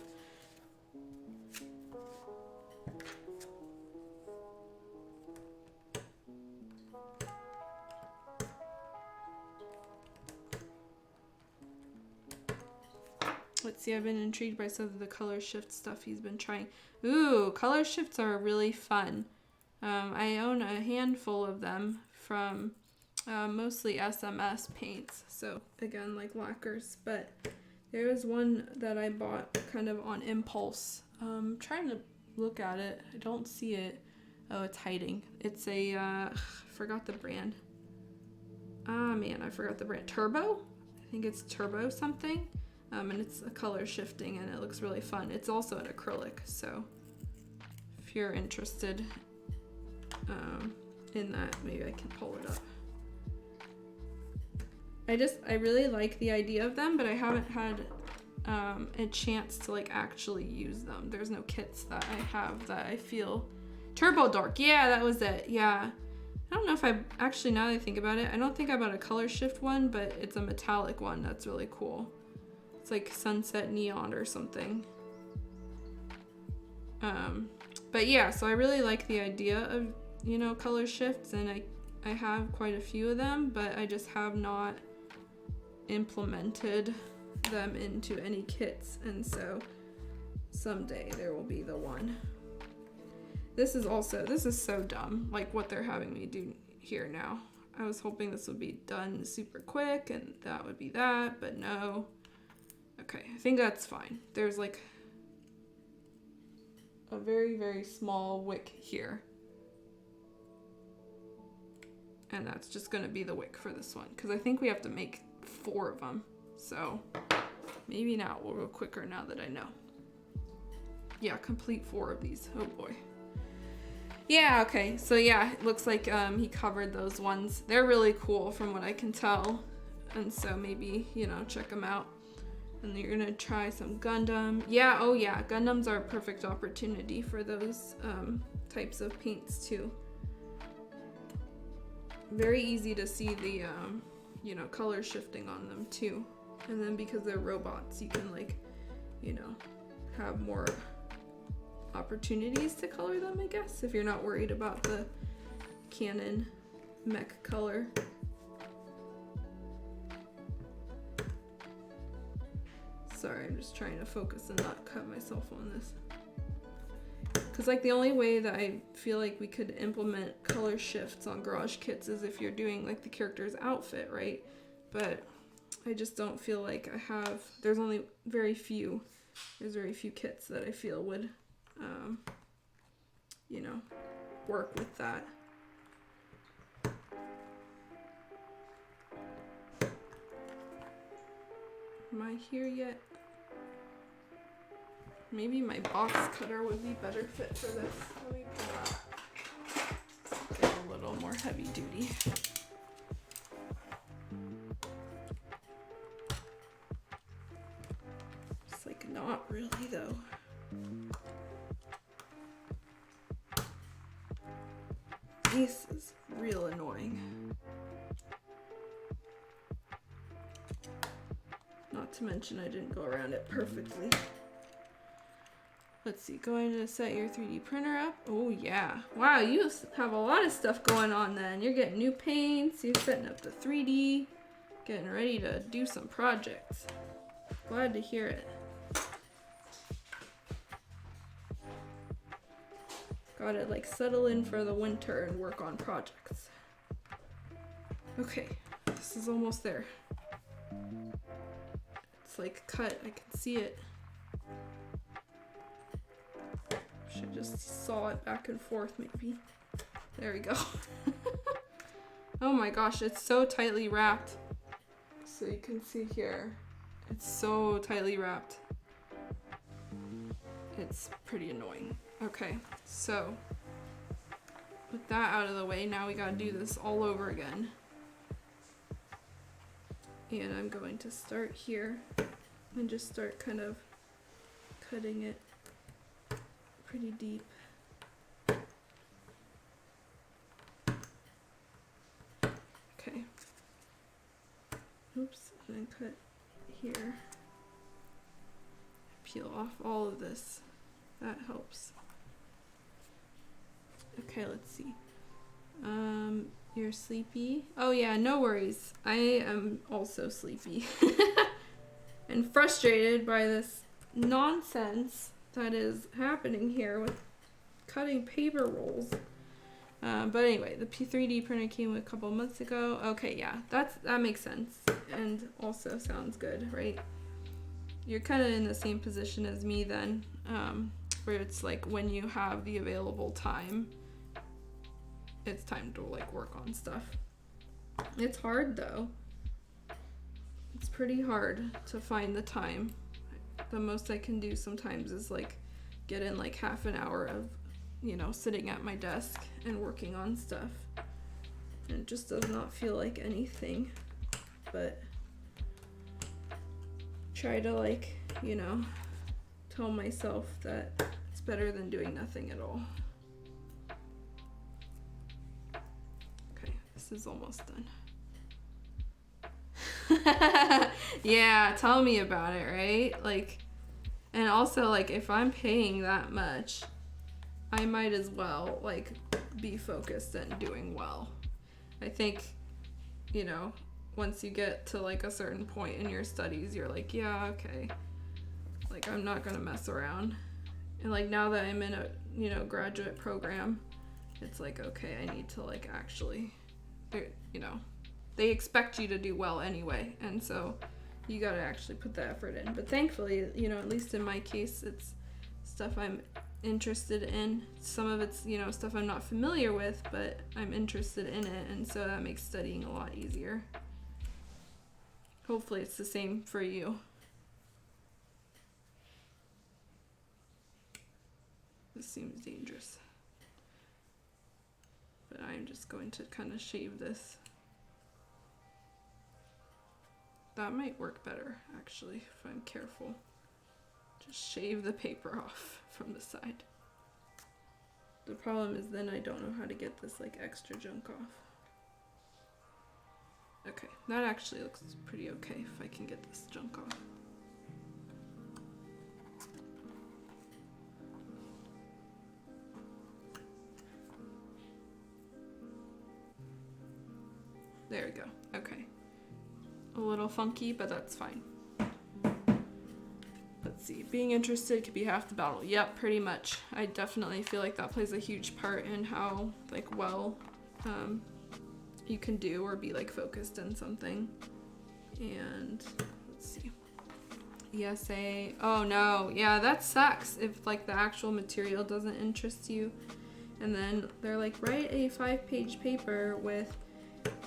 Let's see, I've been intrigued by some of the color shift stuff he's been trying. Ooh, color shifts are really fun. I own a handful of them from mostly SMS paints. So again, like lacquers, but there was one that I bought kind of on impulse. Trying to look at it. I don't see it. Oh, it's hiding. It's a, I forgot the brand. Ah, man, I forgot the brand. Turbo? I think it's Turbo something. And it's a color shifting and it looks really fun. It's also an acrylic, so if you're interested in that, maybe I can pull it up. I really like the idea of them, but I haven't had a chance to like actually use them. There's no kits that I have that I feel. Turbo Dark, yeah, that was it, yeah. I don't know if I actually, now that I think about it, I don't think I bought a color shift one, but it's a metallic one that's really cool. It's like sunset neon or something. But yeah, so I really like the idea of, you know, color shifts, and I have quite a few of them, but I just have not implemented them into any kits, and so someday there will be the one. This is so dumb, like what they're having me do here now. I was hoping this would be done super quick and that would be that, but no. Okay, I think that's fine. There's like a very, very small wick here. And that's just gonna be the wick for this one, because I think we have to make 4 of them. So maybe now we'll go quicker now that I know. Yeah, complete 4 of these. Oh boy. Yeah, okay. So yeah, it looks like he covered those ones. They're really cool from what I can tell. And so maybe, you know, check them out. And you're gonna try some Gundam. Yeah, oh yeah, Gundams are a perfect opportunity for those types of paints too. Very easy to see the, you know, color shifting on them too. And then because they're robots, you can like, you know, have more opportunities to color them, I guess, if you're not worried about the Canon mech color. Sorry, I'm just trying to focus and not cut myself on this. Because like the only way that I feel like we could implement color shifts on garage kits is if you're doing like the character's outfit, right? But I just don't feel like I have, there's very few kits that I feel would, you know, work with that. Am I here yet? Maybe my box cutter would be better fit for this. Let me pull that. Get a little more heavy duty. It's like not really though. This is real annoying. Not to mention I didn't go around it perfectly. Let's see, going to set your 3D printer up. Oh yeah. Wow, you have a lot of stuff going on then. You're getting new paints, you're setting up the 3D, getting ready to do some projects. Glad to hear it. Gotta like settle in for the winter and work on projects. Okay, this is almost there. It's like cut, I can see it. Should just saw it back and forth maybe. There we go. Oh my gosh, it's so tightly wrapped. So you can see here, it's so tightly wrapped. It's pretty annoying. Okay, so with that out of the way, now we gotta do this all over again. And I'm going to start here and just start kind of cutting it pretty deep. Okay. Oops, and then cut here. Peel off all of this. That helps. Okay, let's see. You're sleepy? Oh yeah, no worries. I am also sleepy. And frustrated by this nonsense that is happening here with cutting paper rolls. But anyway, the P3D printer came a couple months ago. Okay, yeah, that makes sense and also sounds good, right? You're kind of in the same position as me then, where it's like when you have the available time, it's time to like work on stuff. It's hard though. It's pretty hard to find the time. The most I can do sometimes is like get in like half an hour of, you know, sitting at my desk and working on stuff. And it just does not feel like anything, but try to like, you know, tell myself that it's better than doing nothing at all. Okay, this is almost done. Yeah, tell me about it, right? Like, and also like if I'm paying that much, I might as well like be focused and doing well. I think, you know, once you get to like a certain point in your studies, you're like, yeah, okay, like I'm not gonna mess around. And like now that I'm in a, you know, graduate program, it's like, okay, I need to like actually, you know, they expect you to do well anyway, and so you gotta actually put the effort in. But thankfully, you know, at least in my case, it's stuff I'm interested in. Some of it's, you know, stuff I'm not familiar with, but I'm interested in it, and so that makes studying a lot easier. Hopefully it's the same for you. This seems dangerous, but I'm just going to kind of shave this. That might work better, actually, if I'm careful. Just shave the paper off from the side. The problem is then I don't know how to get this like extra junk off. Okay, that actually looks pretty okay if I can get this junk off. There we go, okay. A little funky, but that's fine. Let's see, being interested could be half the battle. Yep, pretty much. I definitely feel like that plays a huge part in how like well you can do or be like focused in something. And let's see. ESA, oh no, yeah, that sucks if like the actual material doesn't interest you. And then they're like, write a 5-page paper with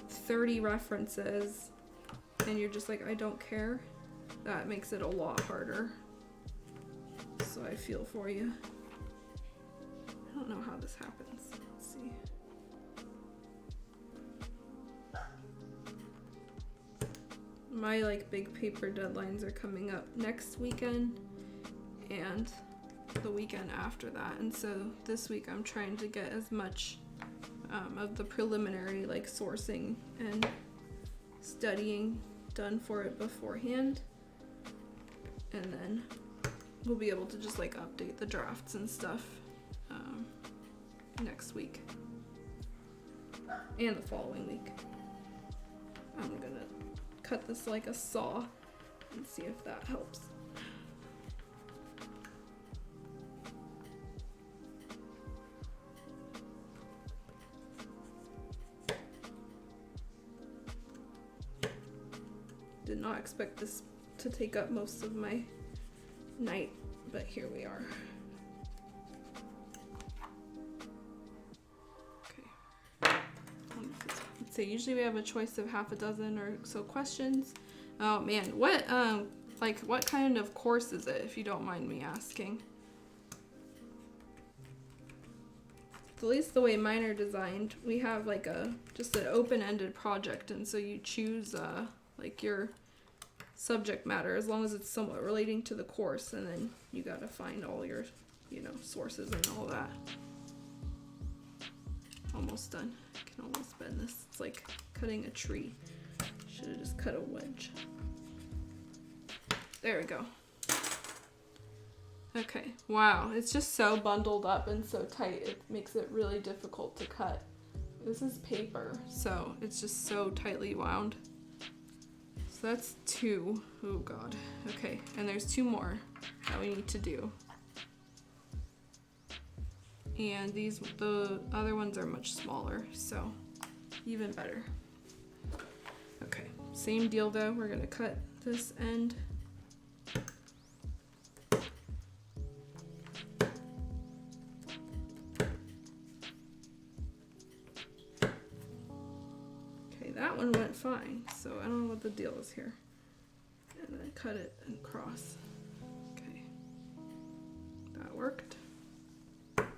30 references. And you're just like, I don't care. That makes it a lot harder. So I feel for you. I don't know how this happens. Let's see. My like big paper deadlines are coming up next weekend and the weekend after that. And so this week I'm trying to get as much of the preliminary like sourcing and studying done for it beforehand, and then we'll be able to just like update the drafts and stuff next week and the following week. I'm gonna cut this like a saw and see if that helps. Did not expect this to take up most of my night, but here we are. Okay. Let's see, usually we have a choice of half a dozen or so questions. Oh man, what kind of course is it, if you don't mind me asking? At least the way mine are designed, we have like just an open-ended project, and so you choose like your subject matter as long as it's somewhat relating to the course, and then you gotta find all your, you know, sources and all that. almost done. I can almost bend this. It's like cutting a tree. Should have just cut a wedge. There we go. Okay, wow, it's just so bundled up and so tight, it makes it really difficult to cut. This is paper, so it's just so tightly wound. So that's 2. Oh god. Okay, and there's 2 more that we need to do. And the other ones are much smaller, so even better. Okay, same deal though, we're gonna cut this end. That one went fine, so I don't know what the deal is here. And then cut it and cross. Okay, that worked. Okay,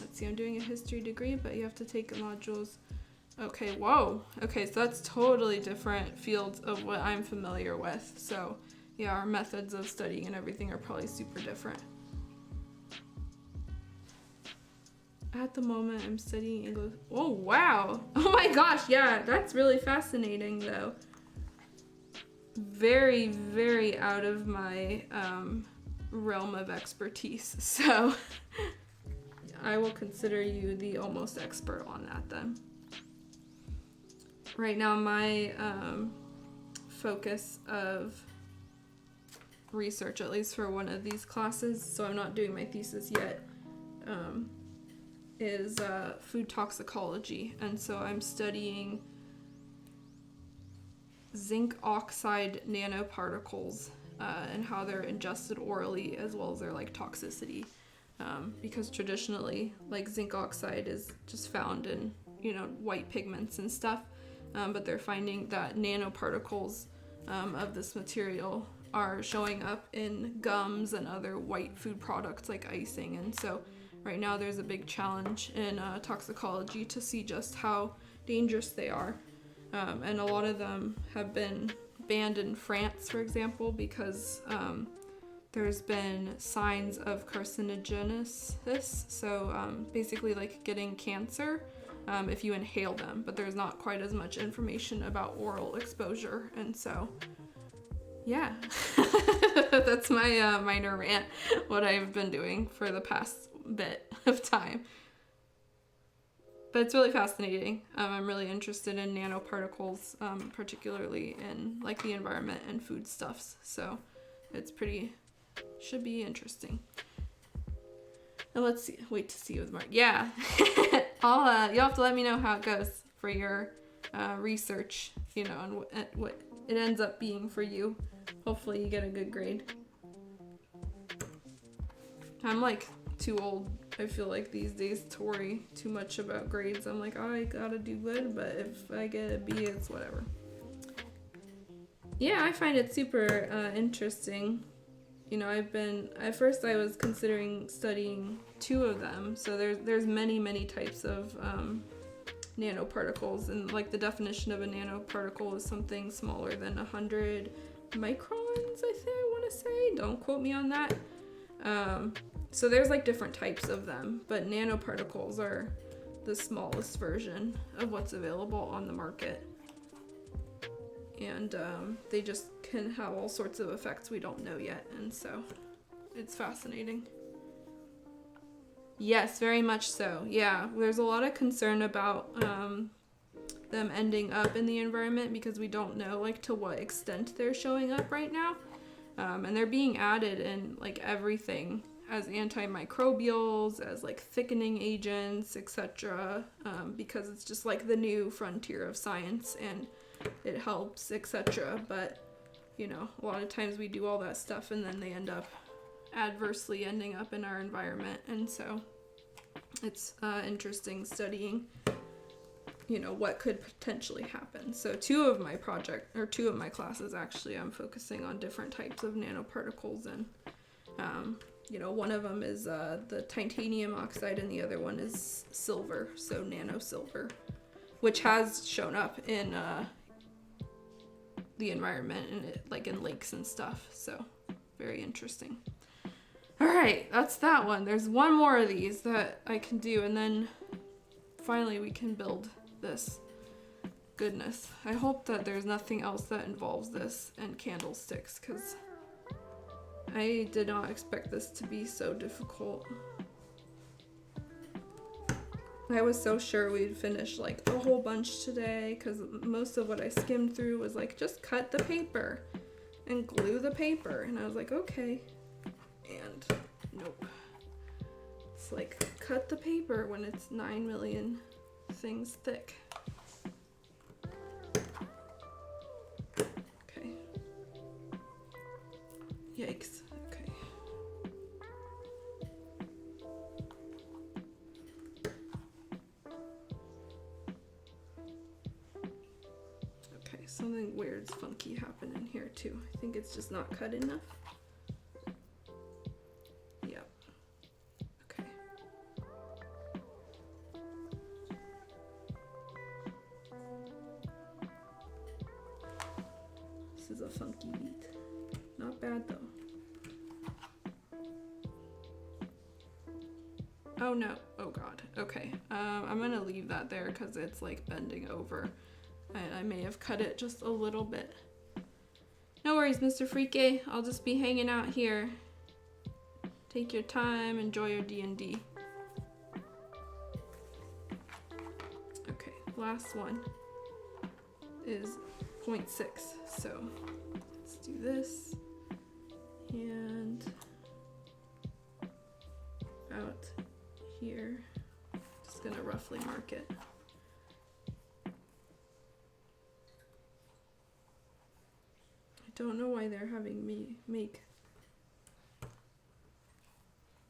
let's see, I'm doing a history degree, but you have to take modules. Okay, whoa. Okay, so that's totally different fields of what I'm familiar with. So yeah, our methods of studying and everything are probably super different. At the moment, I'm studying English. Oh, wow. Oh my gosh, yeah, that's really fascinating, though. Very, very out of my realm of expertise. So I will consider you the almost expert on that, then. Right now, my focus of research, at least for one of these classes, so I'm not doing my thesis yet, is food toxicology, and so I'm studying zinc oxide nanoparticles and how they're ingested orally, as well as their like toxicity, because traditionally like zinc oxide is just found in, you know, white pigments and stuff, but they're finding that nanoparticles of this material are showing up in gums and other white food products like icing, and so right now there's a big challenge in toxicology to see just how dangerous they are. And a lot of them have been banned in France, for example, because there's been signs of carcinogenesis. So basically like getting cancer if you inhale them, but there's not quite as much information about oral exposure. And so, yeah, that's my minor rant, what I've been doing for the past bit of time. But it's really fascinating. I'm really interested in nanoparticles, particularly in like the environment and foodstuffs. So it's should be interesting. And let's see, wait to see with Mark. Yeah, you'll have to let me know how it goes for your research, you know, and what it ends up being for you. Hopefully you get a good grade. I'm like too old, I feel like these days, to worry too much about grades. I'm like, oh, I gotta do good, but if I get a B, it's whatever. Yeah, I find it super interesting. You know, at first I was considering studying 2 of them. So there's many types of nanoparticles, and like the definition of a nanoparticle is something smaller than 100 microns, I want to say. Don't quote me on that. So there's like different types of them, but nanoparticles are the smallest version of what's available on the market. And they just can have all sorts of effects we don't know yet, and so it's fascinating. Yes, very much so. Yeah, there's a lot of concern about them ending up in the environment because we don't know like to what extent they're showing up right now. And they're being added in like everything as antimicrobials, as like thickening agents, etc. Because it's just like the new frontier of science and it helps, etc. But you know, a lot of times we do all that stuff and then they end up adversely ending up in our environment, and so it's interesting studying, you know, what could potentially happen. So 2 of my classes actually, I'm focusing on different types of nanoparticles, and you know, one of them is the titanium oxide and the other one is silver, so nano silver, which has shown up in the environment and like in lakes and stuff. So very interesting. Alright, that's that one. There's one more of these that I can do, and then finally we can build this goodness. I hope that there's nothing else that involves this and candlesticks, because I did not expect this to be so difficult. I was so sure we'd finish like a whole bunch today, because most of what I skimmed through was like, just cut the paper and glue the paper. And I was like, okay. And nope. It's like, cut the paper when it's 9 million things thick. Okay. Yikes. Okay. Okay, something weird's funky happening here too. I think it's just not cut enough. Yep. Okay. This is a funky beat. Not bad though. Oh no. Oh god. Okay. I'm gonna leave that there because it's like bending over. And I may have cut it just a little bit. No worries, Mr. Freaky. I'll just be hanging out here. Take your time, enjoy your D&D. Okay, last one is 0.6. So let's do this. And about here. Just gonna roughly mark it. I don't know why they're having me make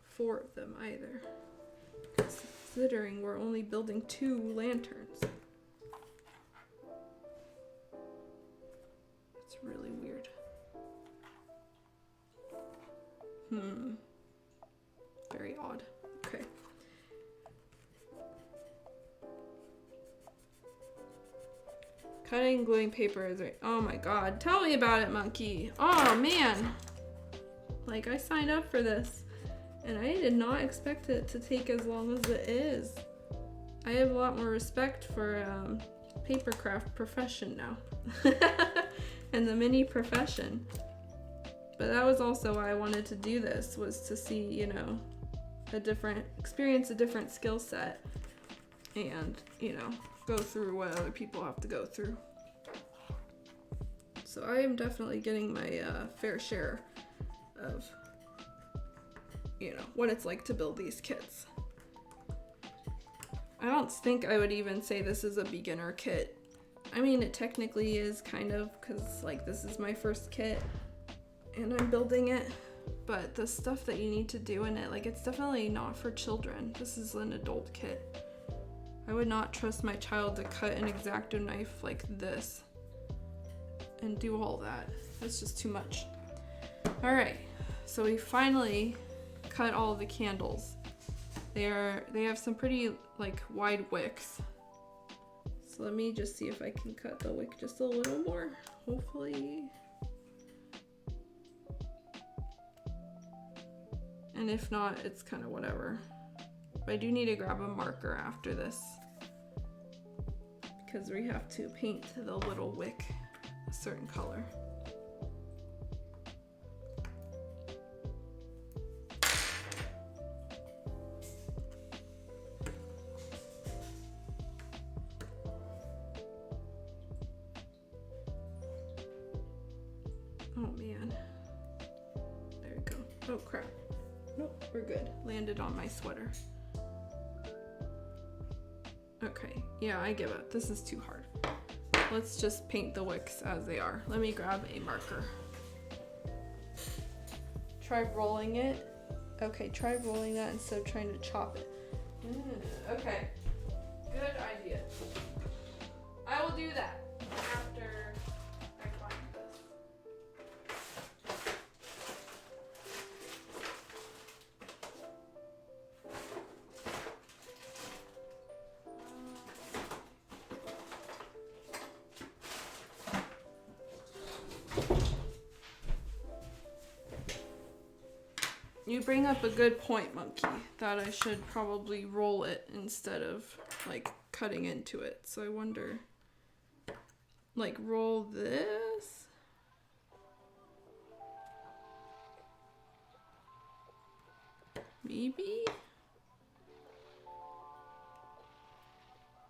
4 of them either, considering we're only building 2 lanterns. It's really weird. Very odd. Okay. Cutting, gluing paper is right. Oh my god. Tell me about it, monkey. Oh man. Like, I signed up for this and I did not expect it to take as long as it is. I have a lot more respect for papercraft profession now. And the mini profession. But that was also why I wanted to do this, was to see, you know, experience a different skill set and, you know, go through what other people have to go through. So I am definitely getting my fair share of, you know, what it's like to build these kits. I don't think I would even say this is a beginner kit. I mean, it technically is kind of, because like this is my first kit and I'm building it, but the stuff that you need to do in it, like, it's definitely not for children. This is an adult kit. I would not trust my child to cut an X-Acto knife like this and do all that. That's just too much. All right, so we finally cut all the candles. They have some pretty like wide wicks. So let me just see if I can cut the wick just a little more, hopefully. And if not, it's kind of whatever. But I do need to grab a marker after this, because we have to paint the little wick a certain color. Oh man. There we go. Oh crap. Nope, we're good. Landed on my sweater. Okay, yeah, I give up. This is too hard. Let's just paint the wicks as they are. Let me grab a marker. Try rolling it. Okay, try rolling that instead of trying to chop it. Okay, good idea. I will do that after I find this. You bring up a good point, Monkey, that I should probably roll it instead of like cutting into it. So I wonder, like, roll this. Maybe?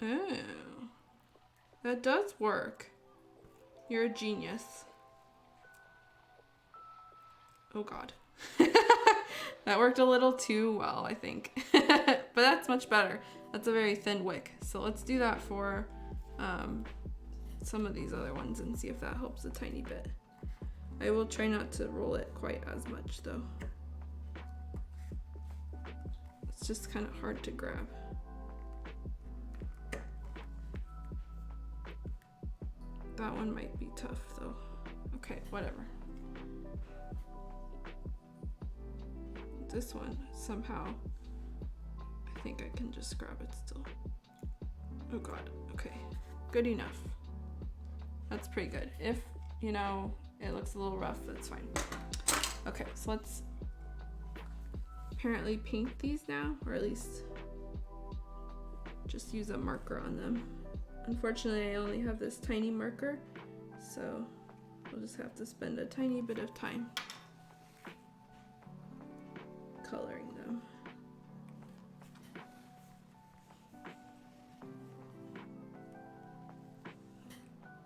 Oh. That does work. You're a genius. Oh god. That worked a little too well, I think. But that's much better. That's a very thin wick. So let's do that for some of these other ones and see if that helps a tiny bit. I will try not to roll it quite as much though. It's just kind of hard to grab. That one might be tough though. Okay, whatever. This one, somehow, I think I can just grab it still. Oh god, okay. Good enough. That's pretty good. If, you know, it looks a little rough, that's fine. Okay, so let's apparently paint these now, or at least just use a marker on them. Unfortunately, I only have this tiny marker, so we'll just have to spend a tiny bit of time coloring them.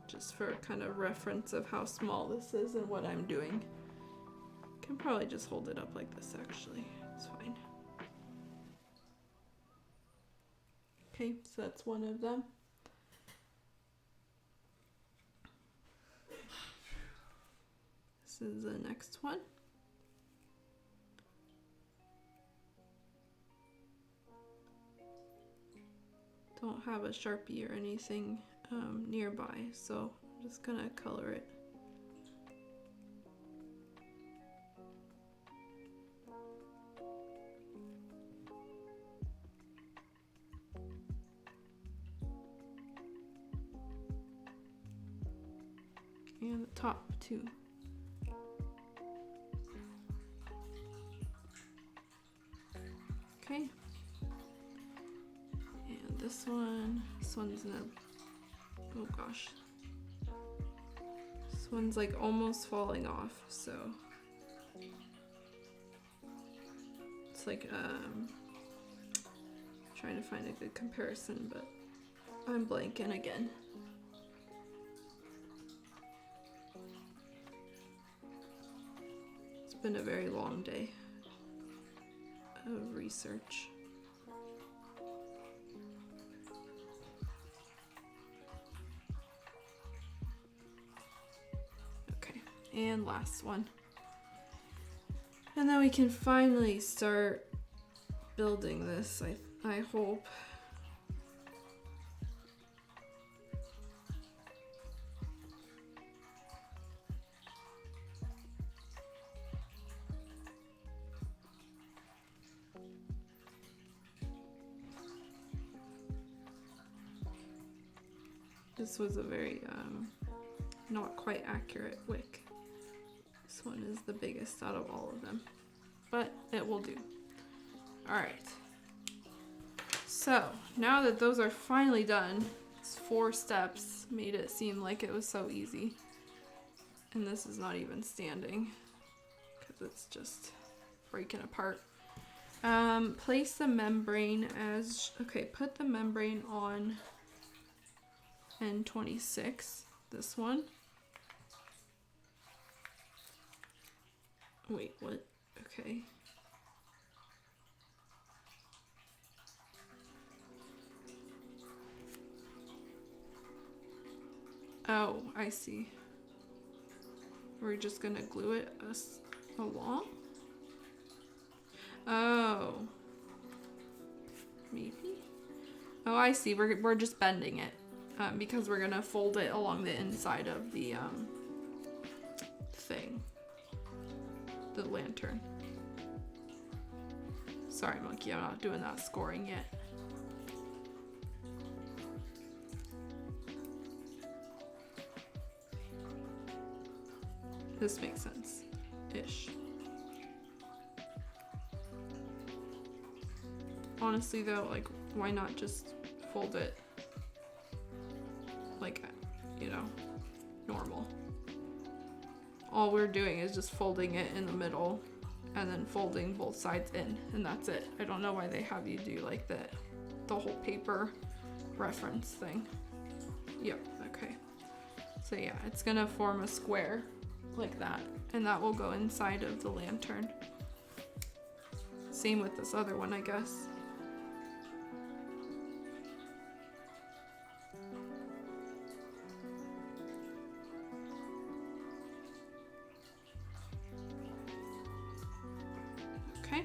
Just for kind of reference of how small this is and what I'm doing. Can probably just hold it up like this actually, it's fine. Okay, so that's one of them. This is the next one. Don't have a Sharpie or anything nearby, so I'm just gonna color it. And the top too. Okay. And this one's in a, oh gosh. This one's like almost falling off, so it's like trying to find a good comparison, but I'm blanking again. It's been a very long day of research. Okay, and last one. And then we can finally start building this, I hope. This was a very not quite accurate wick. This one is the biggest out of all of them, but it will do. All right. So now that those are finally done, it's 4 steps, made it seem like it was so easy. And this is not even standing because it's just breaking apart. Place the membrane as, okay, put the membrane on N26, this one. Wait, what? Okay. Oh, I see. We're just gonna glue it along? Oh. Maybe? Oh, I see. We're just bending it. Because we're gonna fold it along the inside of the thing. The lantern. Sorry, Monkey, I'm not doing that scoring yet. This makes sense. Ish. Honestly though, like, why not just fold it like, you know, normal? All we're doing is just folding it in the middle and then folding both sides in, and that's it. I don't know why they have you do like the whole paper reference thing. Yep, okay. So yeah, it's gonna form a square like that, and that will go inside of the lantern. Same with this other one, I guess. Okay,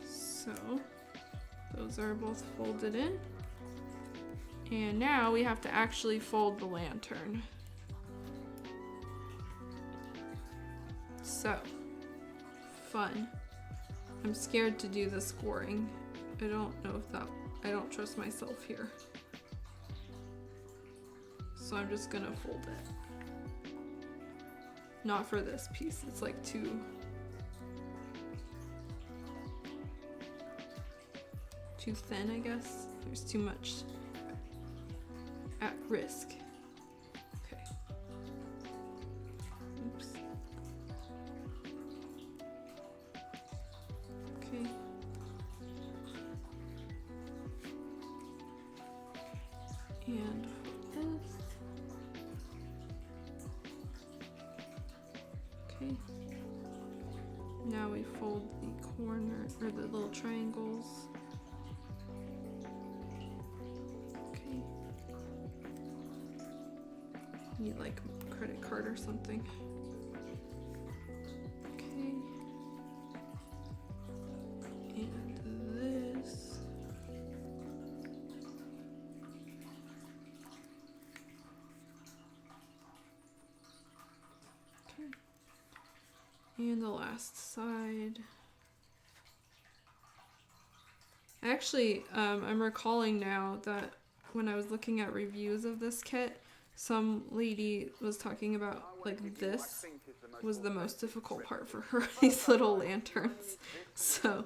so those are both folded in. And now we have to actually fold the lantern. So, fun. I'm scared to do the scoring. I don't know if I don't trust myself here. So I'm just gonna fold it. Not for this piece, it's like too thin, I guess. There's too much at risk. Okay. Oops. Okay. And this. Okay. Now we fold the corner or the little triangles. Need like a credit card or something. Okay. And this. Okay. And the last side. Actually, I'm recalling now that when I was looking at reviews of this kit, some lady was talking about like this was the most difficult part for her, these little lanterns. So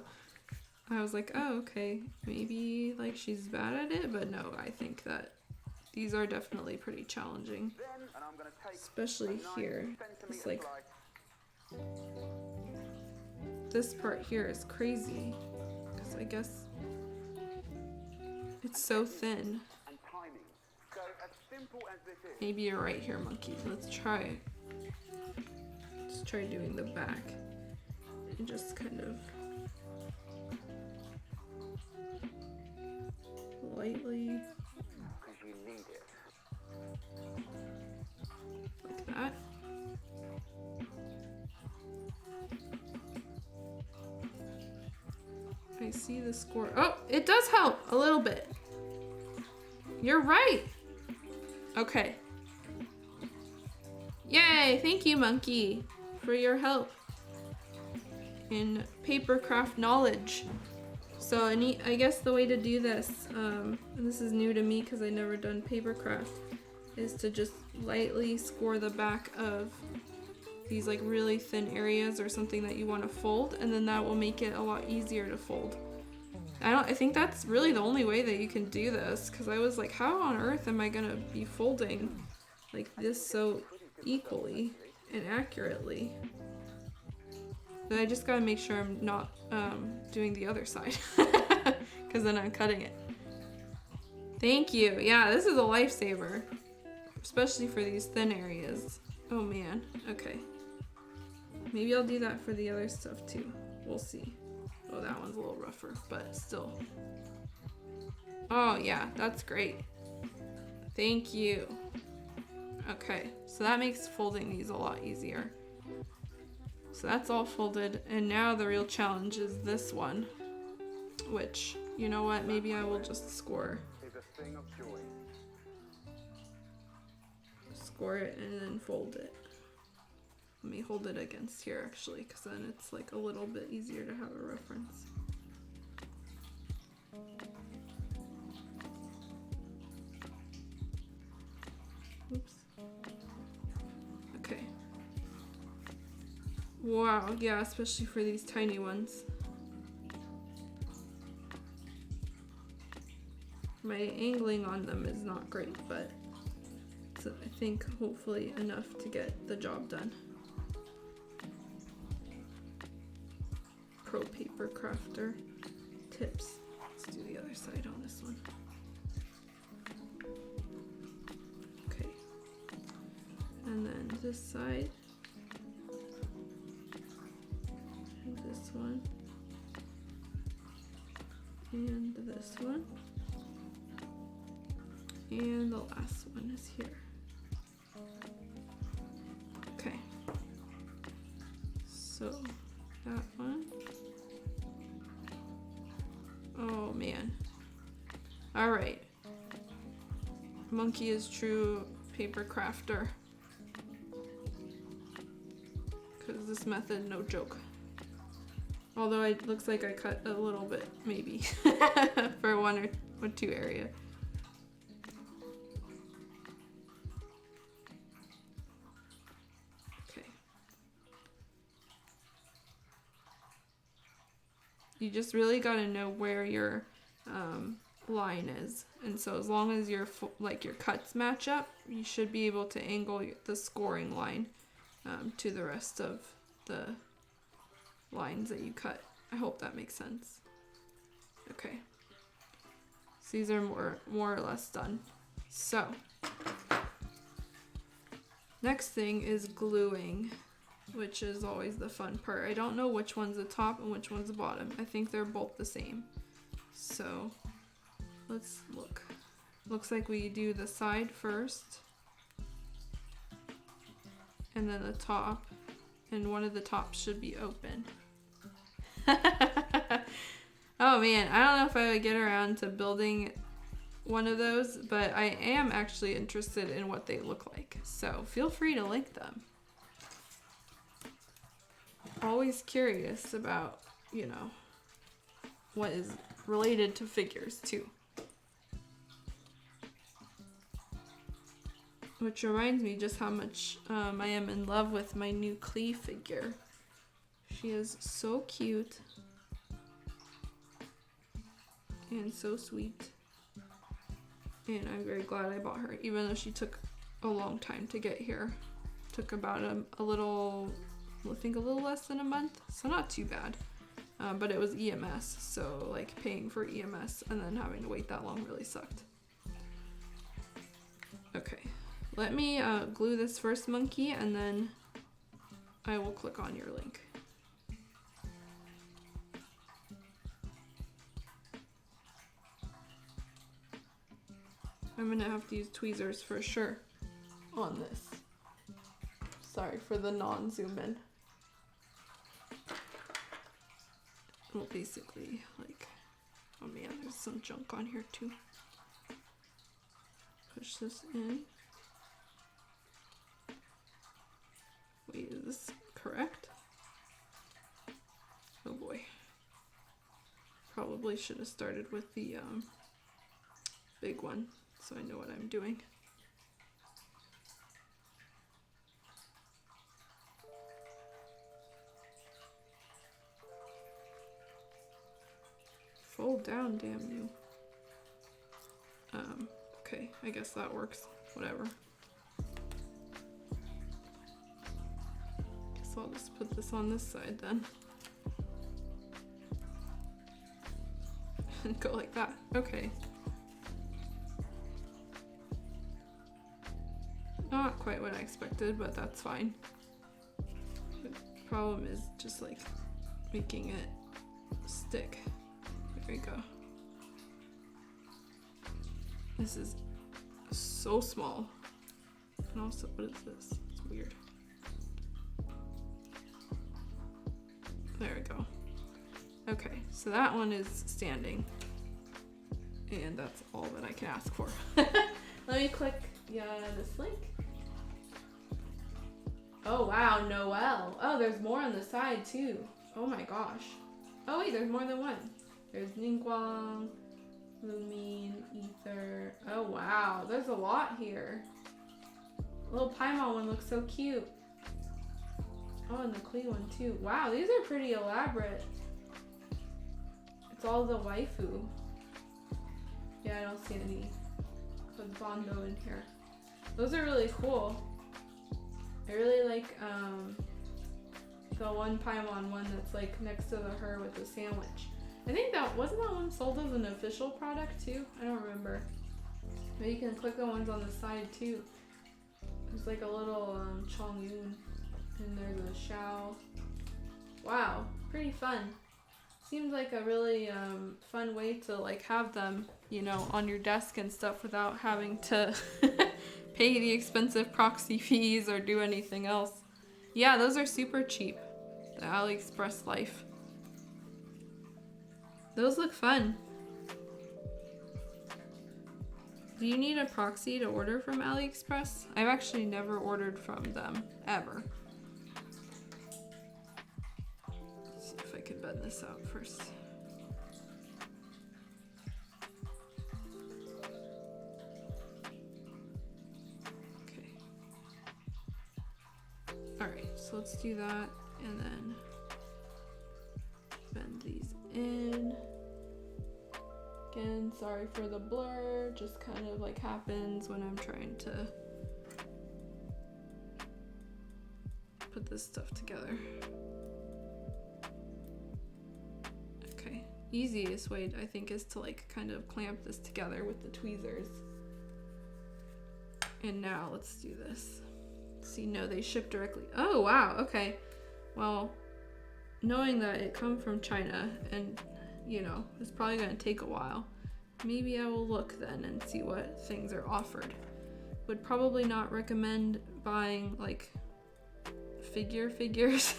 I was like, oh, okay, maybe like she's bad at it, but no, I think that these are definitely pretty challenging, especially here. It's like this part here is crazy because I guess it's so thin. Maybe you're right here, monkey. Let's try doing the back and just kind of lightly like that. I see the score. Oh, it does help a little bit. You're right. Okay. Yay, thank you, monkey, for your help in papercraft knowledge. So I guess the way to do this, and this is new to me because I never done papercraft, is to just lightly score the back of these like really thin areas or something that you want to fold, and then that will make it a lot easier to fold. I think that's really the only way that you can do this, because I was like, how on earth am I gonna be folding like this so equally and accurately? But I just gotta make sure I'm not doing the other side, because then I'm cutting it. Thank you. Yeah, this is a lifesaver, especially for these thin areas. Oh man. Okay. Maybe I'll do that for the other stuff too. We'll see. Oh, that one's a little rougher, but still. Oh yeah, that's great. Thank you. Okay, so that makes folding these a lot easier. So that's all folded, and now the real challenge is this one, which, you know what, maybe I will just score it and then fold it. Let me hold it against here actually, because then it's like a little bit easier to have a reference. Oops. Okay. Wow, yeah, especially for these tiny ones. My angling on them is not great, but it's, I think, hopefully enough to get the job done. Pro paper crafter tips. Let's do the other side on this one. Okay. And then this side. And this one. And this one. And the last one is here. Okay. So that one. Oh man. All right. Monkey is true paper crafter. Because this method, no joke. Although it looks like I cut a little bit, maybe, for one or two area. Okay. You just really gotta know where your line is, and so as long as your your cuts match up, you should be able to angle the scoring line to the rest of the lines that you cut. I hope that makes sense. Okay, so these are more or less done. So next thing is gluing, which is always the fun part. I don't know which one's the top and which one's the bottom. I think they're both the same. So let's look. Looks like we do the side first, and then the top, and one of the tops should be open. Oh man, I don't know if I would get around to building one of those, but I am actually interested in what they look like. So feel free to link them. Always curious about, you know, what is related to figures too. Which reminds me just how much I am in love with my new Klee figure. She is so cute and so sweet, and I'm very glad I bought her, even though she took a long time to get here. Took about a little, I think a little less than a month, so not too bad. But it was EMS, so like paying for EMS and then having to wait that long really sucked. Okay, let me glue this first monkey, and then I will click on your link. I'm gonna have to use tweezers for sure on this. Sorry for the non-zoom in. Well, basically, like, oh man, there's some junk on here too. Push this in. Wait, is this correct? Oh boy. Probably should have started with the big one, so I know what I'm doing. Fold down, damn you. Okay, I guess that works. Whatever. Guess I'll just put this on this side then. And go like that. Okay. Not quite what I expected, but that's fine. The problem is just like making it stick. There we go. This is so small. And also, what is this? It's weird. There we go. Okay, so that one is standing. And that's all that I can ask for. Let me click this link. Oh wow, Noel. Oh, there's more on the side too. Oh my gosh. Oh wait, there's more than one. There's Ningguang, Lumine, Ether. Oh wow, there's a lot here. Little Paimon one looks so cute. Oh, and the Klee one too. Wow, these are pretty elaborate. It's all the waifu. Yeah, I don't see any Bondo in here. Those are really cool. I really like the one Paimon one that's like next to her with the sandwich. I think wasn't that one sold as an official product too? I don't remember. But you can click the ones on the side too. There's like a little Chongyun and there's a Xiao. Wow, pretty fun. Seems like a really fun way to like have them, you know, on your desk and stuff without having to pay the expensive proxy fees or do anything else. Yeah, those are super cheap. The AliExpress Life. Those look fun. Do you need a proxy to order from AliExpress? I've actually never ordered from them, ever. Let's see if I can bend this out first. Okay. Alright, so let's do that and then bend these in. Again, sorry for the blur, just kind of like happens when I'm trying to put this stuff together. Okay, easiest way I think is to like kind of clamp this together with the tweezers. And now let's do this. See, no, they ship directly. Oh wow, okay. Well, knowing that it come from China and you know, it's probably gonna take a while. Maybe I will look then and see what things are offered. Would probably not recommend buying like figures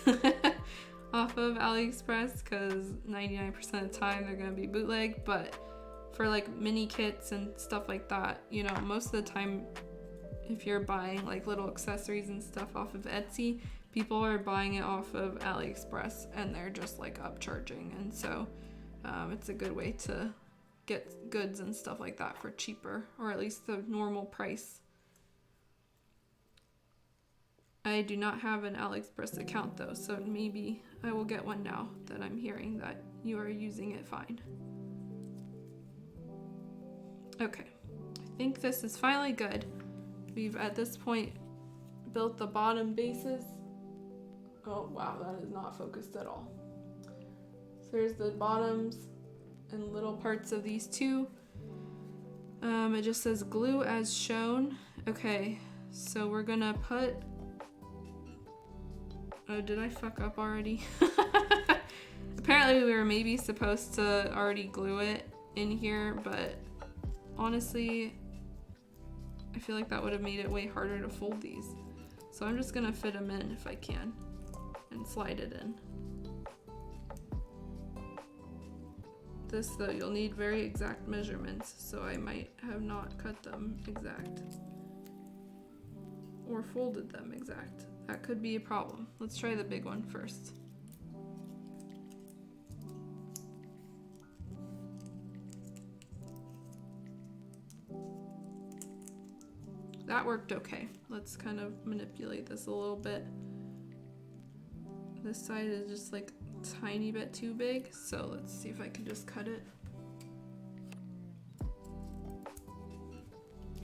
off of AliExpress because 99% of the time they're gonna be bootleg, but for like mini kits and stuff like that, you know, most of the time if you're buying like little accessories and stuff off of Etsy, people are buying it off of AliExpress and they're just like upcharging, and so it's a good way to get goods and stuff like that for cheaper, or at least the normal price. I do not have an AliExpress account though, so maybe I will get one now that I'm hearing that you are using it fine. Okay, I think this is finally good. We've at this point built the bottom bases. Oh wow, that is not focused at all. So there's the bottoms and little parts of these two. It just says glue as shown. Okay, so we're gonna put... Oh, did I fuck up already? Apparently we were maybe supposed to already glue it in here, but honestly, I feel like that would have made it way harder to fold these. So I'm just gonna fit them in if I can and slide it in. This though, you'll need very exact measurements, so I might have not cut them exact or folded them exact. That could be a problem. Let's try the big one first. That worked okay. Let's kind of manipulate this a little bit. This side is just like a tiny bit too big, so let's see if I can just cut it.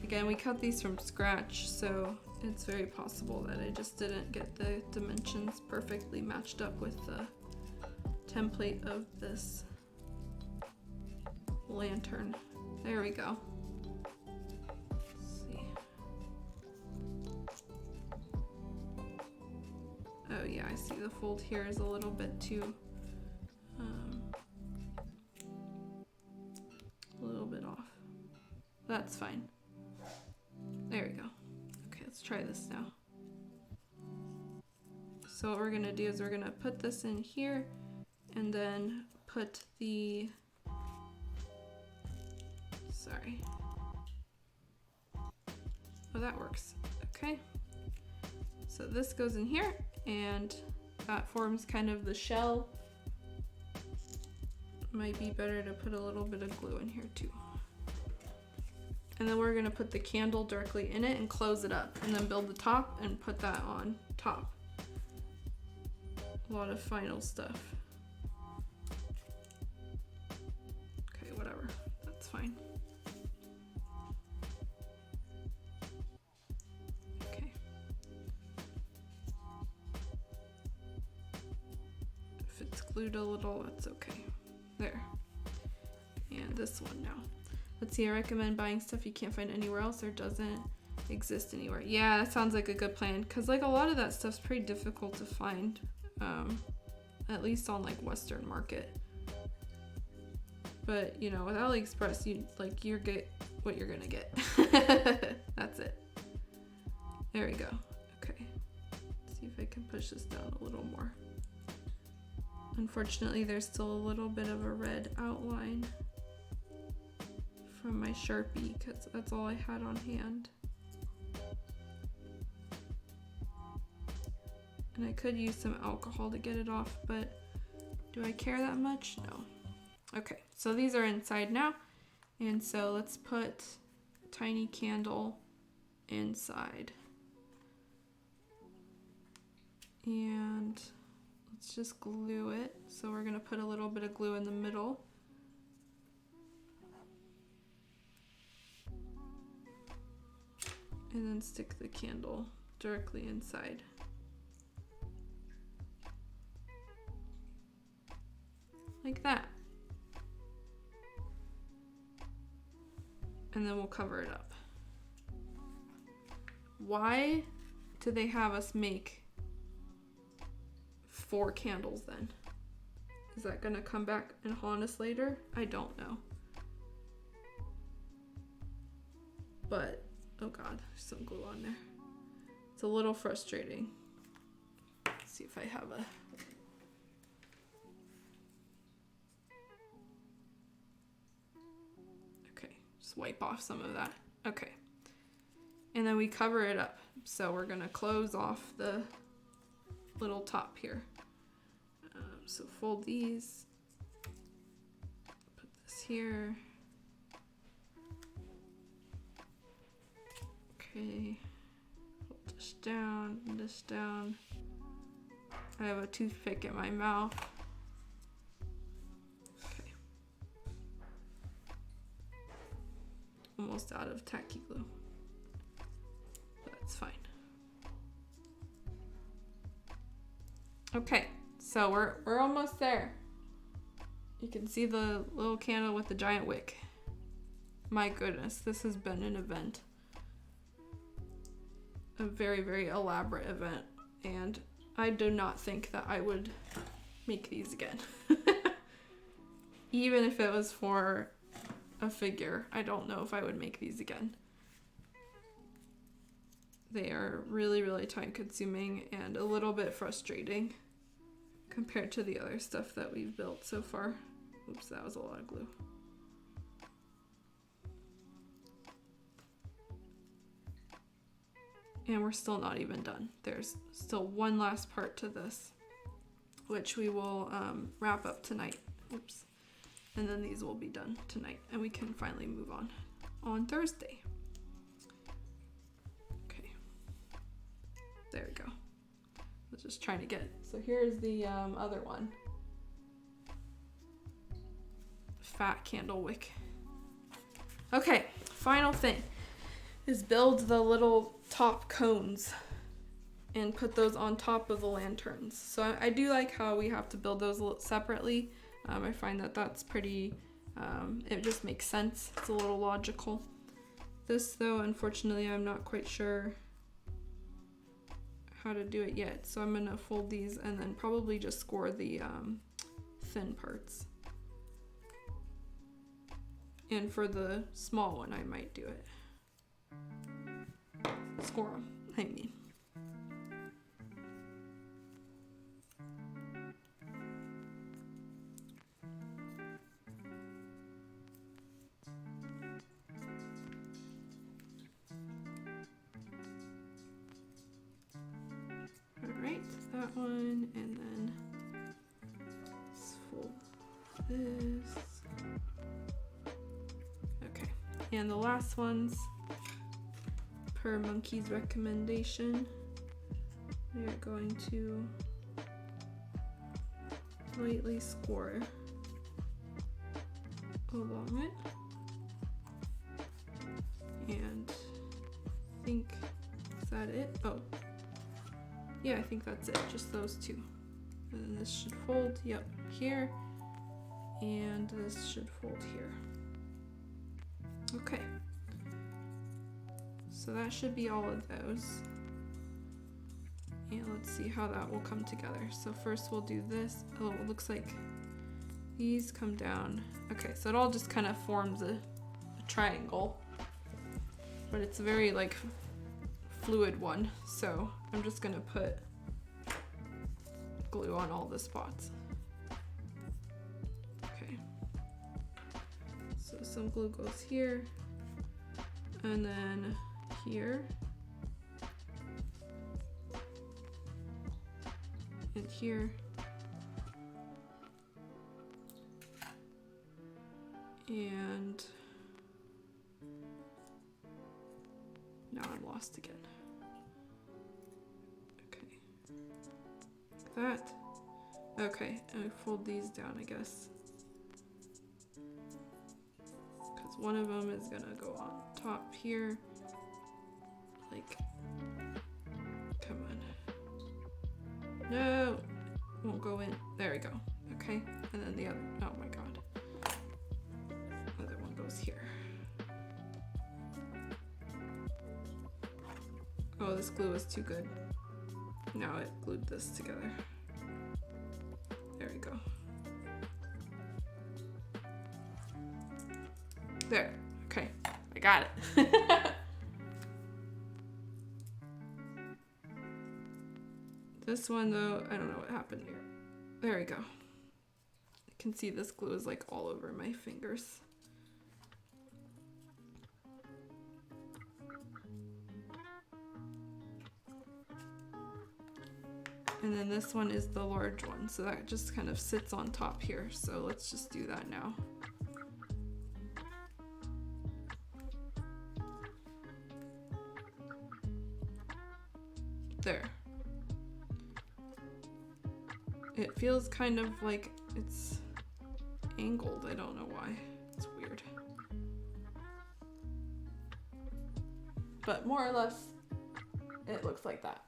Again, we cut these from scratch, so it's very possible that I just didn't get the dimensions perfectly matched up with the template of this lantern. There we go. Let's see. Oh yeah, I see the fold here is a little bit too, a little bit off. That's fine. There we go. Okay, let's try this now. So what we're gonna do is we're gonna put this in here and then put the, sorry. Oh, that works. Okay. So this goes in here and that forms kind of the shell. Might be better to put a little bit of glue in here too. And then we're gonna put the candle directly in it and close it up, and then build the top and put that on top. A lot of final stuff. Okay, whatever, that's fine. glued a little, that's okay. There. And this one now. Let's see, I recommend buying stuff you can't find anywhere else or doesn't exist anywhere. Yeah, that sounds like a good plan, because like a lot of that stuff's pretty difficult to find, at least on like Western Market. But you know, with AliExpress, you get what you're gonna get. That's it. There we go. Okay. Let's see if I can push this down a little more. Unfortunately, there's still a little bit of a red outline from my Sharpie, because that's all I had on hand. And I could use some alcohol to get it off, but do I care that much? No. Okay, so these are inside now. And so let's put a tiny candle inside. And let's just glue it. So we're gonna put a little bit of glue in the middle. And then stick the candle directly inside. Like that. And then we'll cover it up. Why do they have us make 4 candles then? Is that gonna come back and haunt us later? I don't know. But, oh god, there's some glue on there. It's a little frustrating. Let's see if I have a... wipe off some of that. Okay. And then we cover it up. So we're gonna close off the little top here. So fold these. Put this here. Okay. Hold this down, this down. I have a toothpick in my mouth. Almost out of tacky glue. That's fine. Okay, so we're almost there. You can see the little candle with the giant wick. My goodness, this has been an event. A very, very elaborate event. And I do not think that I would make these again. Even if it was for a figure, I don't know if I would make these again. They are really, really time consuming and a little bit frustrating compared to the other stuff that we've built so far. Oops, that was a lot of glue. And we're still not even done. There's still one last part to this, which we will wrap up tonight. Oops. And then these will be done tonight, and we can finally move on Thursday. Okay. There we go. I was just trying to get, so here's the other one. Fat candle wick. Okay, final thing is build the little top cones and put those on top of the lanterns. So I do like how we have to build those separately. I find that that's pretty, it just makes sense. It's a little logical. This though, unfortunately, I'm not quite sure how to do it yet. So I'm gonna fold these and then probably just score the thin parts. And for the small one, I might do it. Score them, I mean. Alright, that one, and then let's fold this. Okay, and the last ones, per Monkey's recommendation, we are going to lightly score along it. And I think, is that it? Oh, yeah, I think that's it, just those two. And then this should fold, yep, here. And this should fold here. Okay. So that should be all of those. And let's see how that will come together. So first we'll do this. Oh, it looks like these come down. Okay, so it all just kind of forms a triangle. But it's a very like fluid one. So I'm just gonna put glue on all the spots. Okay. So some glue goes here. And then here. And here. And now I'm lost again. Okay. Like that. Okay, and I fold these down, I guess. Because one of them is gonna go on top here. Like, come on. No! Won't go in. There we go. Okay, and then the other, oh my god. Other one goes here. Oh, this glue is too good. Now it glued this together. There we go. There. Okay, I got it. This one though, I don't know what happened here. There we go. You can see this glue is like all over my fingers. And then this one is the large one, so that just kind of sits on top here. So let's just do that now. There. It feels kind of like it's angled. I don't know why. It's weird. But more or less, it looks like that.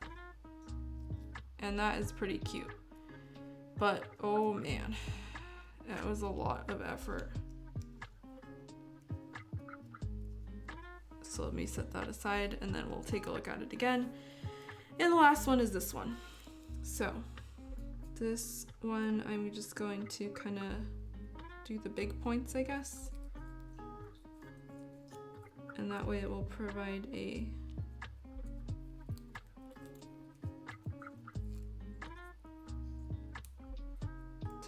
And that is pretty cute. But, oh man, that was a lot of effort. So let me set that aside and then we'll take a look at it again. And the last one is this one. So this one, I'm just going to kind of do the big points, I guess. And that way it will provide a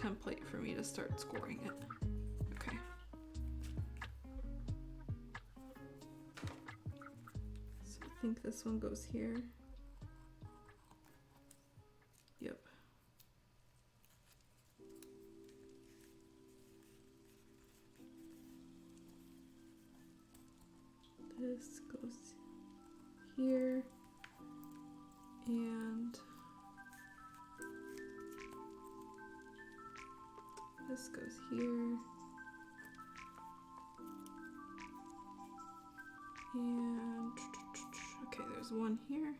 template for me to start scoring it. Okay. So I think this one goes here. Yep. This goes here. And this goes here. And okay, there's one here.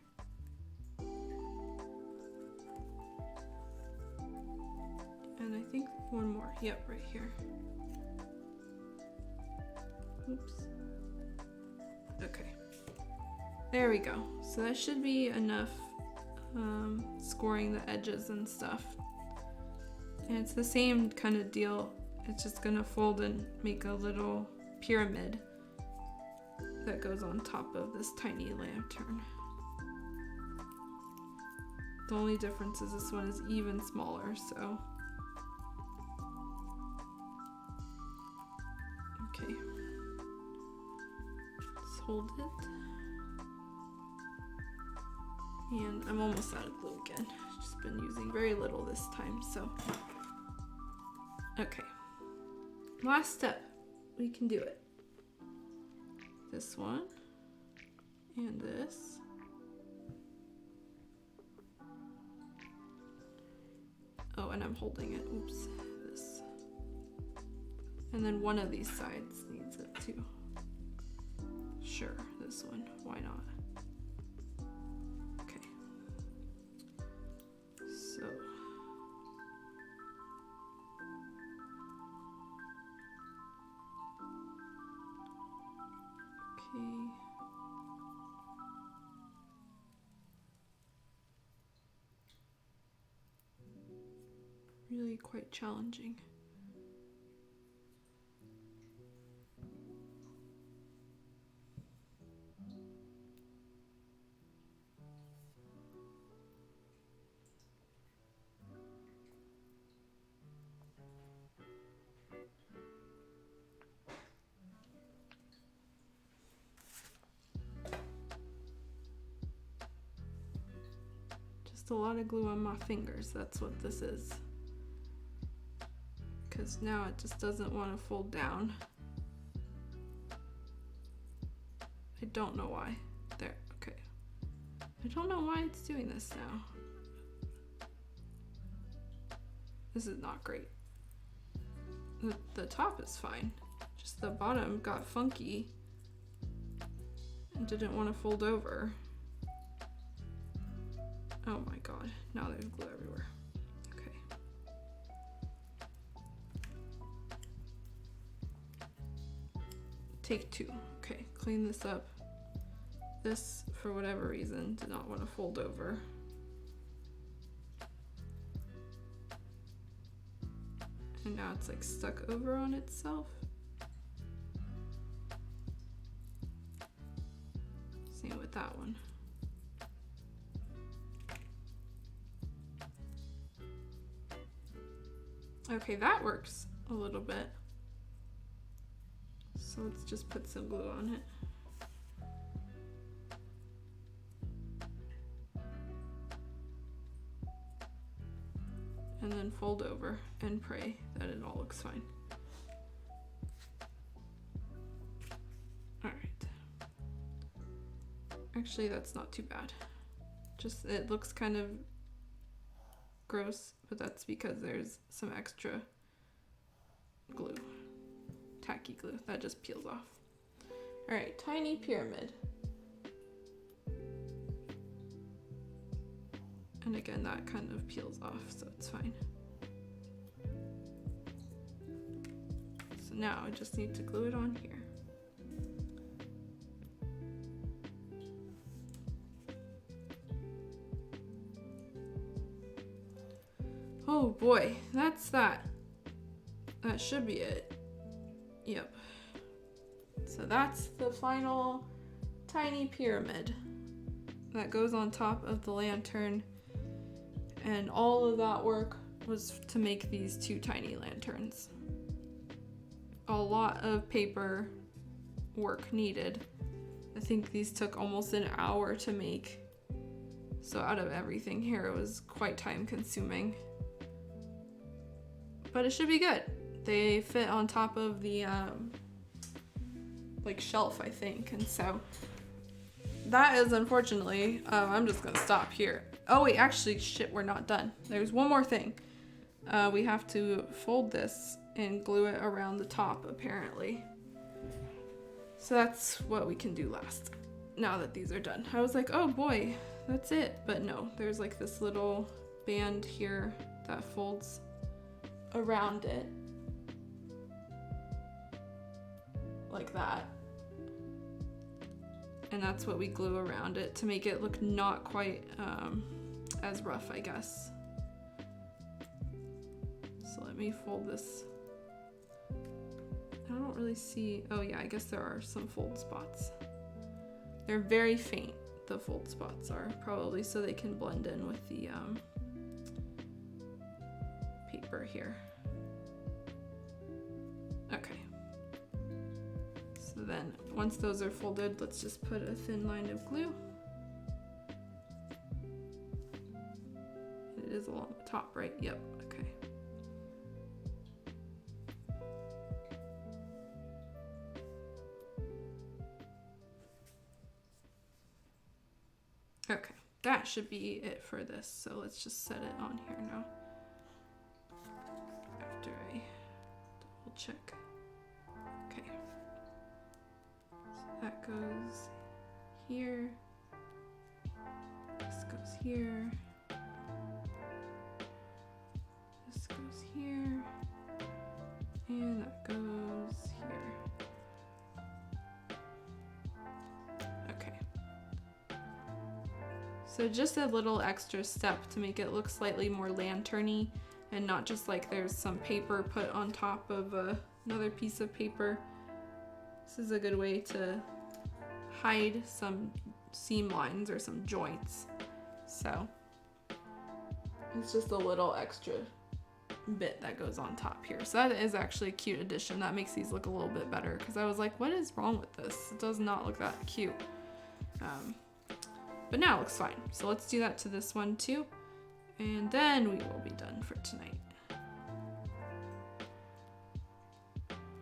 And I think one more. Yep, right here. Oops. Okay. There we go. So that should be enough scoring the edges and stuff. And it's the same kind of deal. It's just gonna fold and make a little pyramid that goes on top of this tiny lantern. The only difference is this one is even smaller, so. Okay. Let's hold it. And I'm almost out of glue again. Just been using very little this time, so. Okay. Last step. We can do it. This one. And this. Oh, and I'm holding it. Oops. This. And then one of these sides needs it too. Sure, this one. Why not? Okay. So, really quite challenging. Just a lot of glue on my fingers, that's what this is. Because now it just doesn't want to fold down. I don't know why. There, okay. I don't know why it's doing this now. This is not great. The top is fine. Just the bottom got funky and didn't want to fold over. Oh my god, now there's glue everywhere. Okay. Take 2. Okay, clean this up. This, for whatever reason, did not want to fold over. And now it's like stuck over on itself. Same with that one. Okay, that works a little bit. So let's just put some glue on it. And then fold over and pray that it all looks fine. All right. Actually, that's not too bad. Just, it looks kind of gross, but that's because there's some extra glue, tacky glue, that just peels off. All right, tiny pyramid. And again, that kind of peels off, so it's fine. So now I just need to glue it on here. Oh boy, that's that. That should be it. Yep. So that's the final tiny pyramid that goes on top of the lantern. And all of that work was to make these 2 tiny lanterns. A lot of paper work needed. I think these took almost an hour to make. So out of everything here, it was quite time consuming. But it should be good. They fit on top of the like shelf, I think. And so that is unfortunately, I'm just gonna stop here. Oh wait, actually, shit, we're not done. There's one more thing. We have to fold this and glue it around the top, apparently. So that's what we can do last, now that these are done. I was like, oh boy, that's it. But no, there's like this little band here that folds around it. Like that. And that's what we glue around it to make it look not quite as rough, I guess. So let me fold this. I don't really see, oh yeah, I guess there are some fold spots. They're very faint, the fold spots are, probably so they can blend in with the paper here. Okay. So then once those are folded, let's just put a thin line of glue. It is along the top, right? Yep, okay. Okay, that should be it for this. So let's just set it on here now. After I double check. Okay. So that goes here. This goes here. This goes here. And that goes here. Okay. So just a little extra step to make it look slightly more lantern-y and not just like there's some paper put on top of another piece of paper. This is a good way to hide some seam lines or some joints. So it's just a little extra bit that goes on top here. So that is actually a cute addition. That makes these look a little bit better, because I was like, what is wrong with this? It does not look that cute. But now it looks fine. So let's do that to this one too. And then we will be done for tonight.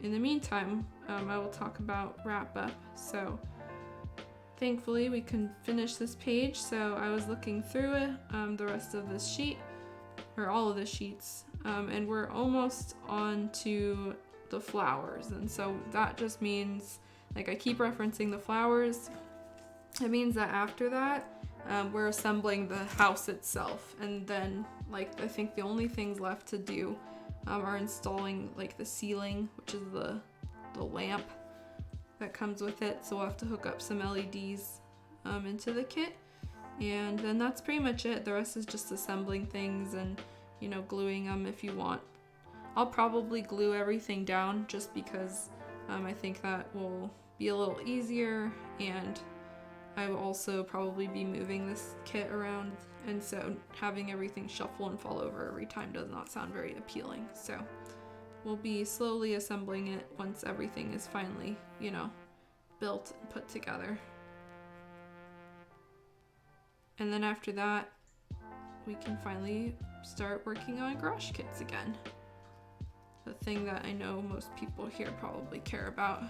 In the meantime, I will talk about wrap up. So thankfully we can finish this page. So I was looking through it, the rest of this sheet, or all of the sheets, and we're almost on to the flowers. And so that just means, like I keep referencing the flowers, it means that after that, we're assembling the house itself. And then like I think the only things left to do are installing like the ceiling, which is the lamp that comes with it. So we'll have to hook up some LEDs into the kit, and then that's pretty much it. The rest is just assembling things and, you know, gluing them if you want. I'll probably glue everything down just because I think that will be a little easier, and I will also probably be moving this kit around, and so having everything shuffle and fall over every time does not sound very appealing. So we'll be slowly assembling it once everything is finally, you know, built and put together. And then after that, we can finally start working on garage kits again. The thing that I know most people here probably care about.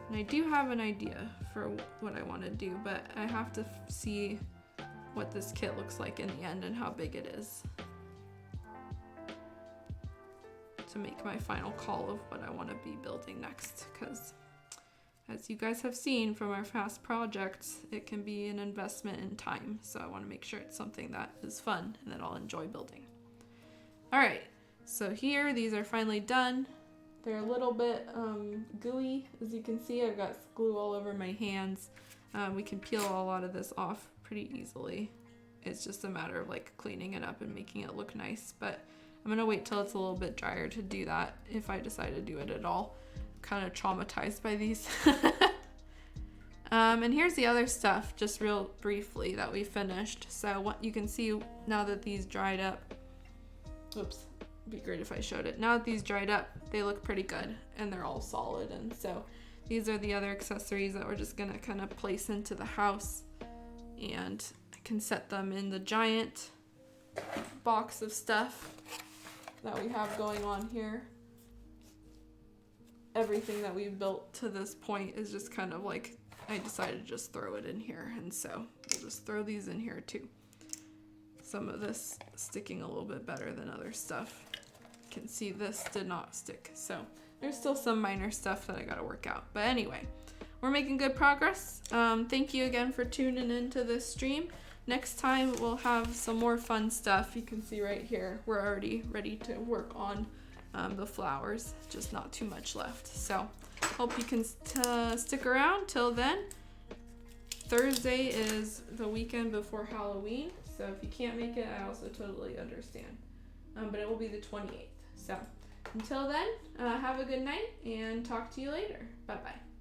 And I do have an idea for what I want to do, but I have to see what this kit looks like in the end and how big it is to make my final call of what I want to be building next. Because as you guys have seen from our past projects, it can be an investment in time. So I want to make sure it's something that is fun and that I'll enjoy building. All right, so here, these are finally done. They're a little bit gooey. As you can see, I've got glue all over my hands. We can peel a lot of this off pretty easily. It's just a matter of like cleaning it up and making it look nice. But I'm gonna wait till it's a little bit drier to do that if I decide to do it at all. I'm kind of traumatized by these. And here's the other stuff, just real briefly, that we finished. So what you can see now that these dried up, oops, it'd be great if I showed it. Now that these dried up, they look pretty good and they're all solid. And so these are the other accessories that we're just gonna kind of place into the house, and I can set them in the giant box of stuff that we have going on here. Everything that we've built to this point is just kind of like, I decided to just throw it in here, and so we'll just throw these in here too. Some of this sticking a little bit better than other stuff. You can see this did not stick, so there's still some minor stuff that I gotta work out. But anyway, we're making good progress. Thank you again for tuning into this stream. Next time we'll have some more fun stuff. You can see right here, we're already ready to work on the flowers, just not too much left. So hope you can stick around till then. Thursday is the weekend before Halloween, so if you can't make it, I also totally understand. But it will be the 28th. So until then, have a good night and talk to you later. Bye-bye.